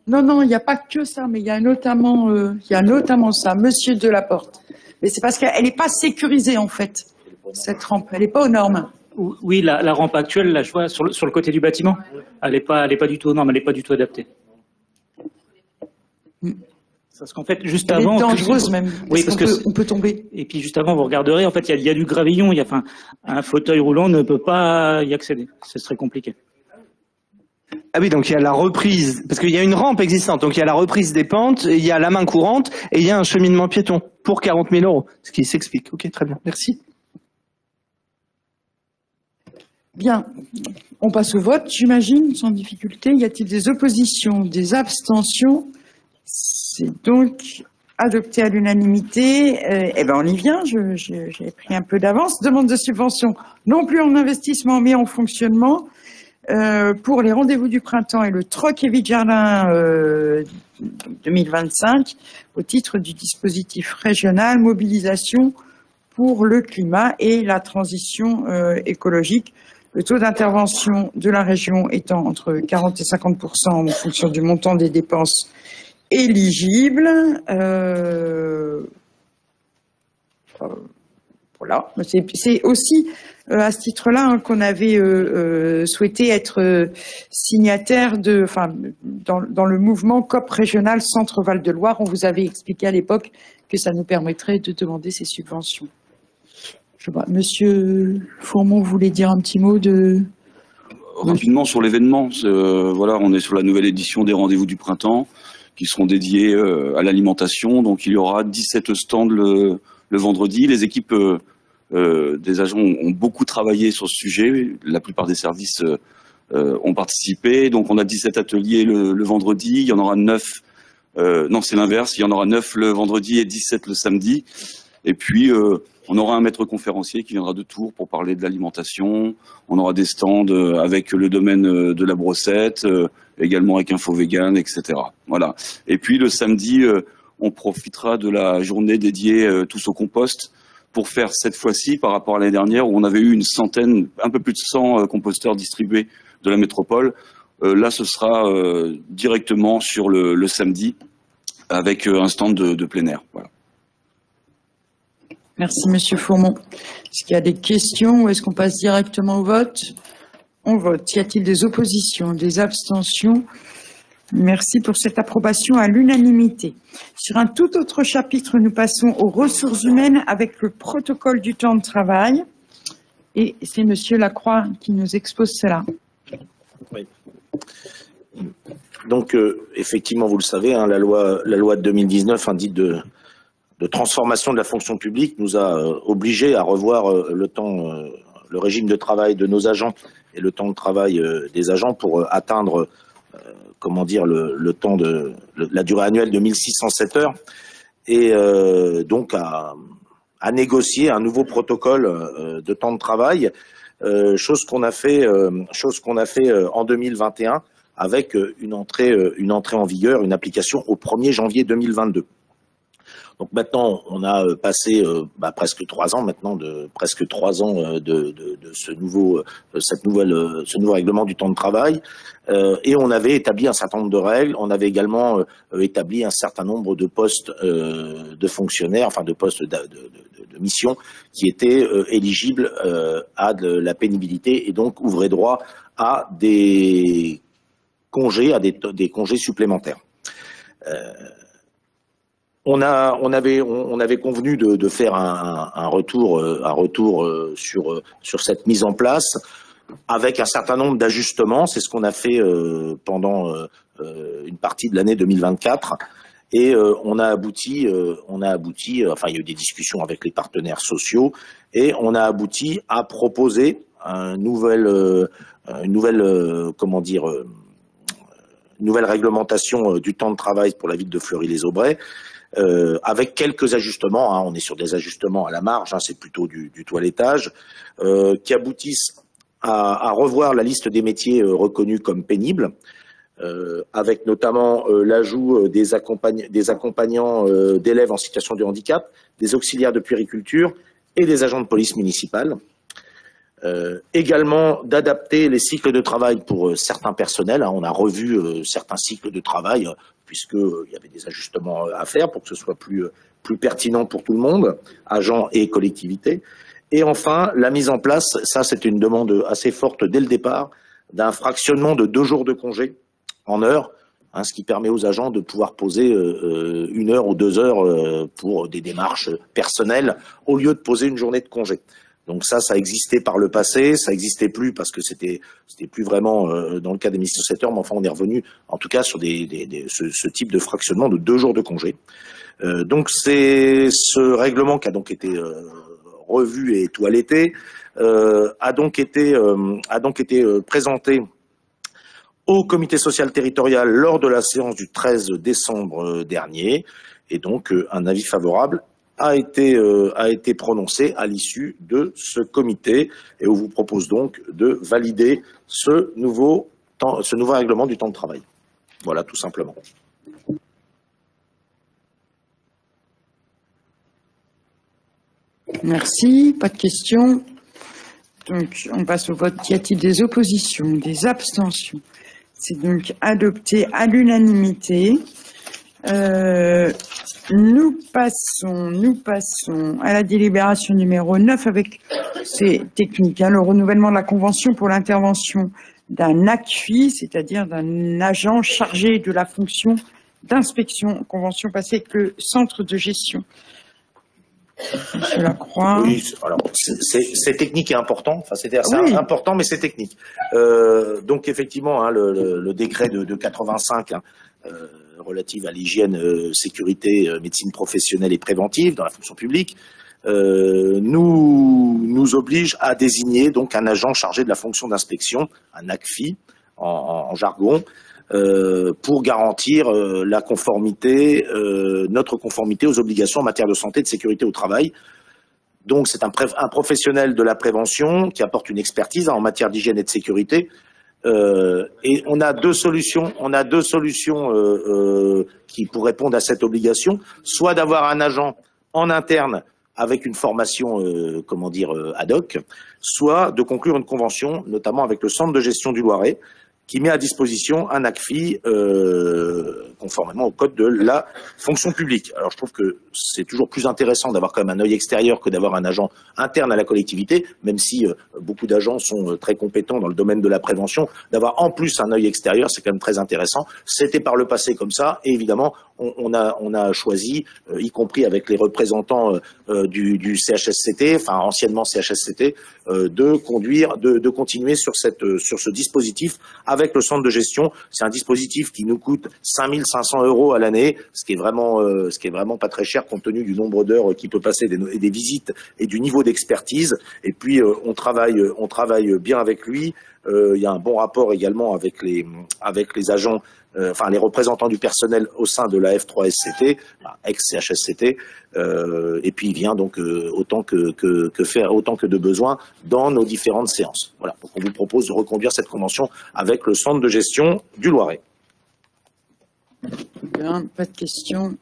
Non, non, il n'y a pas que ça, mais il y a notamment ça, Monsieur Delaporte. Mais c'est parce qu'elle n'est pas sécurisée, en fait, cette rampe. Elle n'est pas aux normes. Oui, la rampe actuelle, là, je vois, sur le côté du bâtiment, elle n'est pas du tout aux normes, elle n'est pas du tout adaptée. Parce qu'en fait, juste Elle avant... est dangereuse même, oui, parce qu'on peut tomber. Et puis juste avant, vous regarderez, en fait, il y a du gravillon, un fauteuil roulant ne peut pas y accéder. Ce serait compliqué. Ah oui, donc il y a la reprise, parce qu'il y a une rampe existante, donc il y a la reprise des pentes, il y a la main courante, et il y a un cheminement piéton pour 40 000 €, ce qui s'explique. Ok, très bien, merci. Bien, on passe au vote, j'imagine, sans difficulté. Y a-t-il des oppositions, des abstentions? C'est donc adopté à l'unanimité. Eh ben, on y vient, j'ai pris un peu d'avance. Demande de subvention, non plus en investissement, mais en fonctionnement, pour les rendez-vous du printemps et le troc et vide-jardin 2025, au titre du dispositif régional mobilisation pour le climat et la transition écologique. Le taux d'intervention de la région étant entre 40 et 50% en fonction du montant des dépenses éligibles. Voilà. C'est aussi à ce titre-là qu'on avait souhaité être signataire dans le mouvement COP régional Centre Val-de-Loire. On vous avait expliqué à l'époque que ça nous permettrait de demander ces subventions. Je sais pas, Monsieur Fourmont voulait dire un petit mot de... Rapidement sur l'événement, voilà, on est sur la nouvelle édition des rendez-vous du printemps qui seront dédiés à l'alimentation. Donc il y aura 17 stands le vendredi. Les équipes des agents ont beaucoup travaillé sur ce sujet. La plupart des services ont participé. Donc on a 17 ateliers le vendredi. Il y en aura 9. Non, c'est l'inverse. Il y en aura 9 le vendredi et 17 le samedi. Et puis on aura un maître conférencier qui viendra de Tours pour parler de l'alimentation. On aura des stands avec le domaine de la brossette, également avec Info Vegan, etc. Voilà. Et puis le samedi, on profitera de la journée dédiée tous au compost pour faire cette fois-ci, par rapport à l'année dernière, où on avait eu une centaine, un peu plus de 100 composteurs distribués de la métropole. Là, ce sera directement sur le samedi, avec un stand de plein air. Voilà. Merci, Monsieur Fourmont. Est-ce qu'il y a des questions ou est-ce qu'on passe directement au vote? On vote. Y a-t-il des oppositions, des abstentions? Merci pour cette approbation à l'unanimité. Sur un tout autre chapitre, nous passons aux ressources humaines avec le protocole du temps de travail. Et c'est Monsieur Lacroix qui nous expose cela. Oui. Donc, effectivement, vous le savez, hein, la loi de 2019, dite de transformation de la fonction publique, nous a obligés à revoir le régime de travail de nos agents et le temps de travail des agents pour atteindre, comment dire, la durée annuelle de 1607 heures, et donc à négocier un nouveau protocole de temps de travail, chose qu'on a fait en 2021 avec une entrée en vigueur, une application au 1er janvier 2022. Donc maintenant, on a passé presque 3 ans maintenant, de ce nouveau règlement du temps de travail, et on avait établi un certain nombre de règles. On avait également établi un certain nombre de postes de fonctionnaires, enfin de postes de mission, qui étaient éligibles à de la pénibilité et donc ouvraient droit à des congés, des congés supplémentaires. On avait convenu de faire un retour sur cette mise en place avec un certain nombre d'ajustements. C'est ce qu'on a fait pendant une partie de l'année 2024, et on a abouti. Enfin, il y a eu des discussions avec les partenaires sociaux et on a abouti à proposer une nouvelle réglementation du temps de travail pour la ville de Fleury-les-Aubrais. Avec quelques ajustements, on est sur des ajustements à la marge, c'est plutôt du toilettage, qui aboutissent à revoir la liste des métiers reconnus comme pénibles, avec notamment l'ajout des accompagnants d'élèves en situation de handicap, des auxiliaires de puériculture et des agents de police municipale. Également d'adapter les cycles de travail pour certains personnels. On a revu certains cycles de travail puisqu'il y avait des ajustements à faire pour que ce soit plus pertinent pour tout le monde, agents et collectivités. Et enfin, la mise en place, ça c'était une demande assez forte dès le départ, d'un fractionnement de 2 jours de congé en heure, ce qui permet aux agents de pouvoir poser 1 heure ou 2 heures pour des démarches personnelles au lieu de poser une journée de congé. Donc ça existait par le passé, ça n'existait plus parce que c'était plus vraiment dans le cas des ministres de 7 heures, mais enfin on est revenu en tout cas sur ce type de fractionnement de 2 jours de congé. Donc c'est ce règlement qui a donc été revu et toiletté, a donc été présenté au comité social territorial lors de la séance du 13 décembre dernier, et donc un avis favorable a été prononcé à l'issue de ce comité, et on vous propose donc de valider ce nouveau règlement du temps de travail. Voilà, tout simplement. Merci, pas de questions. Donc, on passe au vote. Y a-t-il des oppositions, des abstentions? C'est donc adopté à l'unanimité. Nous passons à la délibération numéro 9 avec, c'est technique, le renouvellement de la convention pour l'intervention d'un ACFI, c'est-à-dire d'un agent chargé de la fonction d'inspection, convention passée avec le centre de gestion. Monsieur Lacroix. Oui, alors c'est technique et important. Enfin, c'est important, mais c'est technique. Donc effectivement, le décret de 85 relative à l'hygiène, sécurité, médecine professionnelle et préventive dans la fonction publique nous oblige à désigner donc un agent chargé de la fonction d'inspection, un ACFI en jargon. Pour garantir la conformité, notre conformité aux obligations en matière de santé et de sécurité au travail. Donc c'est un professionnel de la prévention qui apporte une expertise en matière d'hygiène et de sécurité. Et on a deux solutions. Qui pour répondre à cette obligation, soit d'avoir un agent en interne avec une formation, ad hoc, soit de conclure une convention, notamment avec le centre de gestion du Loiret, qui met à disposition un ACFI conformément au code de la fonction publique. Alors je trouve que c'est toujours plus intéressant d'avoir quand même un œil extérieur que d'avoir un agent interne à la collectivité, même si beaucoup d'agents sont très compétents dans le domaine de la prévention. D'avoir en plus un œil extérieur, c'est quand même très intéressant. C'était par le passé comme ça, et évidemment, on a choisi, y compris avec les représentants du CHSCT, enfin anciennement CHSCT, de continuer sur ce dispositif avec le centre de gestion. C'est un dispositif qui nous coûte 5 500 € à l'année, ce qui est vraiment pas très cher compte tenu du nombre d'heures qui peut passer, des visites et du niveau d'expertise. Et puis on travaille bien avec lui. Il y a un bon rapport également avec les agents, les représentants du personnel au sein de la F3SCT, ex-CHSCT, et puis il vient donc autant que de besoin dans nos différentes séances. Voilà, donc on vous propose de reconduire cette convention avec le centre de gestion du Loiret. Bien, pas de questions.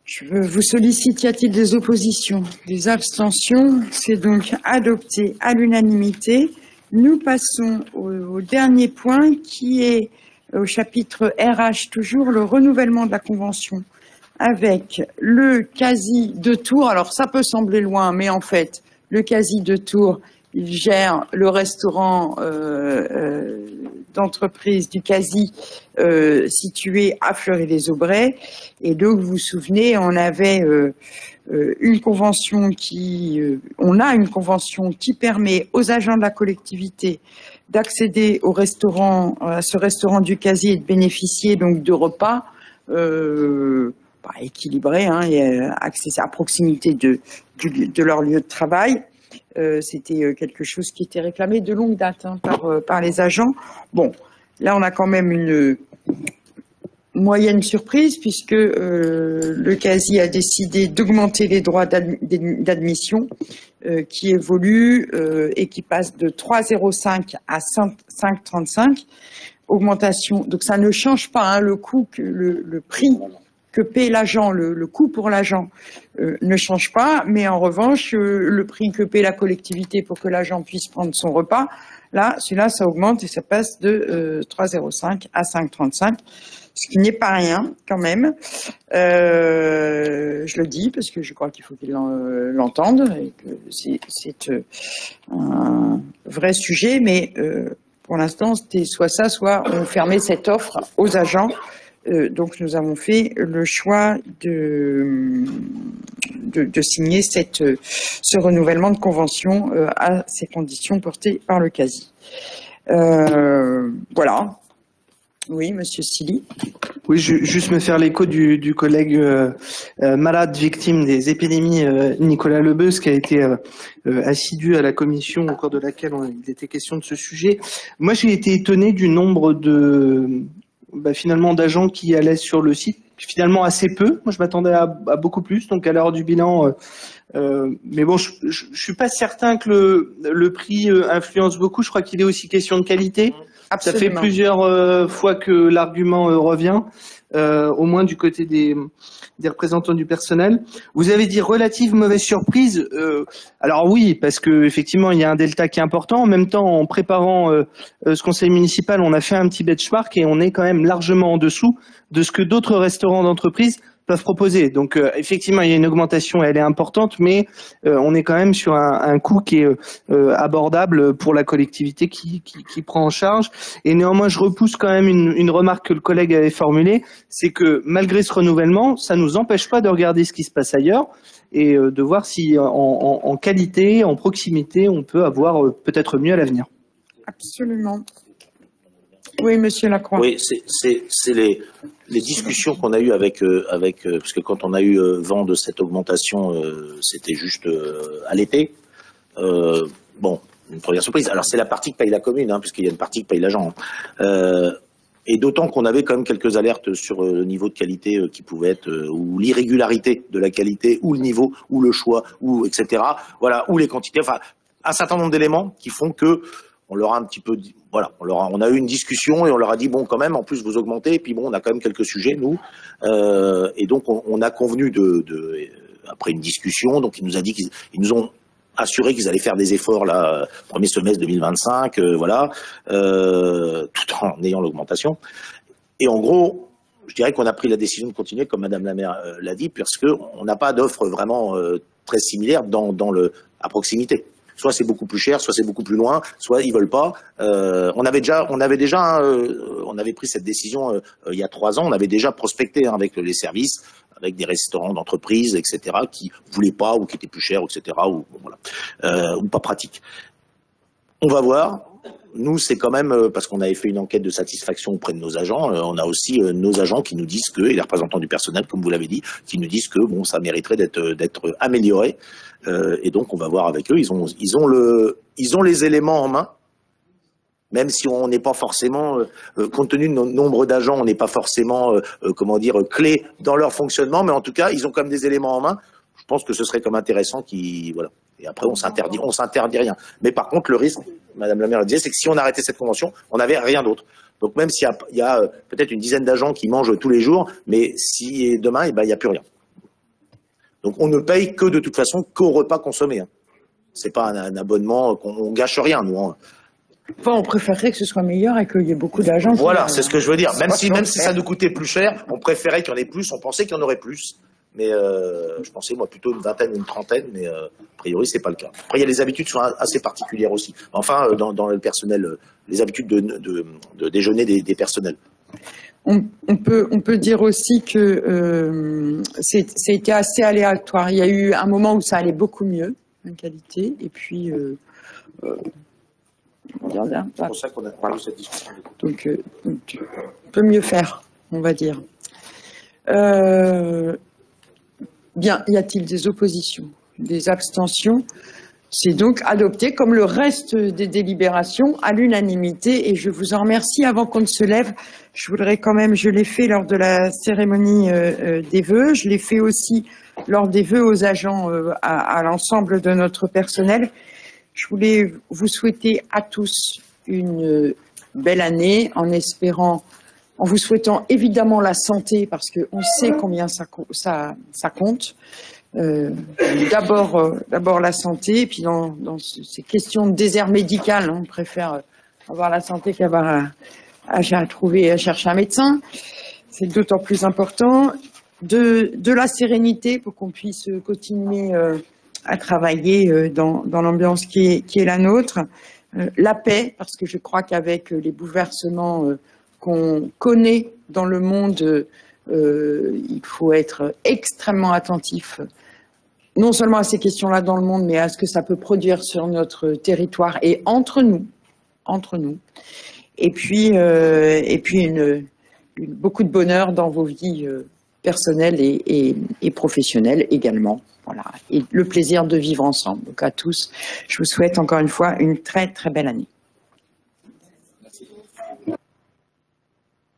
Je vous sollicite, y a-t-il des oppositions, des abstentions? C'est donc adopté à l'unanimité. Nous passons au dernier point qui est au chapitre RH, toujours le renouvellement de la convention avec le CASI de Tours. Alors ça peut sembler loin, mais en fait, le CASI de Tours, il gère le restaurant d'entreprise du CASI situé à Fleury-les-Aubrais. Et donc, vous vous souvenez, on avait une convention on a une convention qui permet aux agents de la collectivité d'accéder au restaurant, à ce restaurant du CASI et de bénéficier donc de repas équilibrés et accès à proximité de leur lieu de travail. C'était quelque chose qui était réclamé de longue date par les agents. Bon, là on a quand même une moyenne surprise puisque le CASI a décidé d'augmenter les droits d'admission qui évoluent et qui passent de 3,05 à 5,35. augmentation. Donc ça ne change pas hein, le coût, le prix que paie l'agent, le coût pour l'agent ne change pas, mais en revanche, le prix que paie la collectivité pour que l'agent puisse prendre son repas, là, celui-là, ça augmente et ça passe de 3,05 à 5,35, ce qui n'est pas rien quand même. Je le dis parce que je crois qu'il faut qu'ils l'entendent et que c'est un vrai sujet, mais pour l'instant, c'était soit ça, soit on fermait cette offre aux agents. Donc nous avons fait le choix de signer ce renouvellement de convention à ces conditions portées par le CASI. Voilà. Oui, Monsieur Silly. Oui, juste me faire l'écho du collègue malade victime des épidémies, Nicolas Lebeus, qui a été assidu à la commission au cours de laquelle il était question de ce sujet. Moi, j'ai été étonné du nombre finalement d'agents qui allaient sur le site, finalement assez peu. Moi, je m'attendais à beaucoup plus. Donc, à l'heure du bilan, mais bon, je suis pas certain que le prix influence beaucoup. Je crois qu'il est aussi question de qualité. Absolument. Ça fait plusieurs fois que l'argument revient, au moins du côté des représentants du personnel. Vous avez dit relative mauvaise surprise. Alors oui, parce que effectivement il y a un delta qui est important. En même temps, en préparant ce conseil municipal, on a fait un petit benchmark et on est quand même largement en dessous de ce que d'autres restaurants d'entreprise peuvent proposer. Donc effectivement, il y a une augmentation, elle est importante, mais on est quand même sur un coût qui est abordable pour la collectivité qui prend en charge. Et néanmoins, je repousse quand même une remarque que le collègue avait formulée, c'est que malgré ce renouvellement, ça nous empêche pas de regarder ce qui se passe ailleurs et de voir si en qualité, en proximité, on peut avoir peut-être mieux à l'avenir. Absolument. Oui, Monsieur Lacroix. Oui, c'est les discussions qu'on a eues avec parce que quand on a eu vent de cette augmentation, c'était juste à l'été. Bon, une première surprise. Alors c'est la partie que paye la commune, hein, puisqu'il y a une partie que paye l'agent. Et d'autant qu'on avait quand même quelques alertes sur le niveau de qualité qui pouvait être, ou l'irrégularité de la qualité, ou le niveau, ou le choix, ou etc. Voilà, ou les quantités. Enfin, un certain nombre d'éléments qui font que on leur a un petit peu dit, voilà, on a eu une discussion et on leur a dit bon quand même en plus vous augmentez et puis bon on a quand même quelques sujets nous et donc on a convenu après une discussion, donc ils nous ont assuré qu'ils allaient faire des efforts là premier semestre 2025 voilà tout en ayant l'augmentation et en gros je dirais qu'on a pris la décision de continuer comme Madame la maire l'a dit parce que on n'a pas d'offre vraiment très similaire à proximité. Soit c'est beaucoup plus cher, soit c'est beaucoup plus loin, soit ils veulent pas. On avait pris cette décision il y a 3 ans. On avait déjà prospecté avec les services, avec des restaurants d'entreprise, etc., qui voulaient pas ou qui étaient plus chers, etc., ou voilà, ou pas pratiques. On va voir. Nous, c'est quand même parce qu'on avait fait une enquête de satisfaction auprès de nos agents. On a aussi nos agents qui nous disent et les représentants du personnel, comme vous l'avez dit, qui nous disent que bon, ça mériterait d'être amélioré. Et donc, on va voir avec eux. Ils ont les éléments en main, même si on n'est pas forcément, compte tenu de notre nombre d'agents, on n'est pas forcément, clé dans leur fonctionnement. Mais en tout cas, ils ont quand même des éléments en main. Je pense que ce serait comme intéressant voilà. Et après, on s'interdit rien. Mais par contre, le risque, Madame la maire le disait, c'est que si on arrêtait cette convention, on n'avait rien d'autre. Donc même s'il y a peut-être une dizaine d'agents qui mangent tous les jours, mais si demain, il n'y a plus rien. Donc on ne paye que de toute façon qu'au repas consommé. Hein. C'est pas un abonnement, on gâche rien, nous. Hein. Enfin, on préférerait que ce soit meilleur et qu'il y ait beaucoup d'agents. Voilà, c'est ce que je veux dire. Même si ça nous coûtait plus cher, on préférait qu'il y en ait plus, on pensait qu'il y en aurait plus. Mais je pensais, moi, plutôt une vingtaine, une trentaine, mais a priori, c'est pas le cas. Après, il y a les habitudes qui sont assez particulières aussi. Enfin, dans le personnel, les habitudes de déjeuner des personnels. On peut dire aussi que c'était assez aléatoire. Il y a eu un moment où ça allait beaucoup mieux, en qualité, et puis... c'est pour ça qu'on a eu cette discussion. Donc, on peut mieux faire, on va dire. Bien, y a-t-il des oppositions, des abstentions? C'est donc adopté comme le reste des délibérations à l'unanimité et je vous en remercie. Avant qu'on ne se lève, je voudrais quand même, je l'ai fait lors de la cérémonie des vœux, je l'ai fait aussi lors des vœux aux agents, à l'ensemble de notre personnel. Je voulais vous souhaiter à tous une belle année, en vous souhaitant évidemment la santé, parce qu'on sait combien ça compte. D'abord la santé, et puis dans ces questions de désert médical, on préfère avoir la santé qu'avoir à chercher un médecin. C'est d'autant plus important. De la sérénité pour qu'on puisse continuer à travailler dans l'ambiance qui est la nôtre. La paix, parce que je crois qu'avec les bouleversements qu'on connaît dans le monde, il faut être extrêmement attentif, non seulement à ces questions-là dans le monde, mais à ce que ça peut produire sur notre territoire et entre nous. Et puis beaucoup de bonheur dans vos vies personnelles et professionnelles également. Voilà. Et le plaisir de vivre ensemble. Donc à tous, je vous souhaite encore une fois une très très belle année.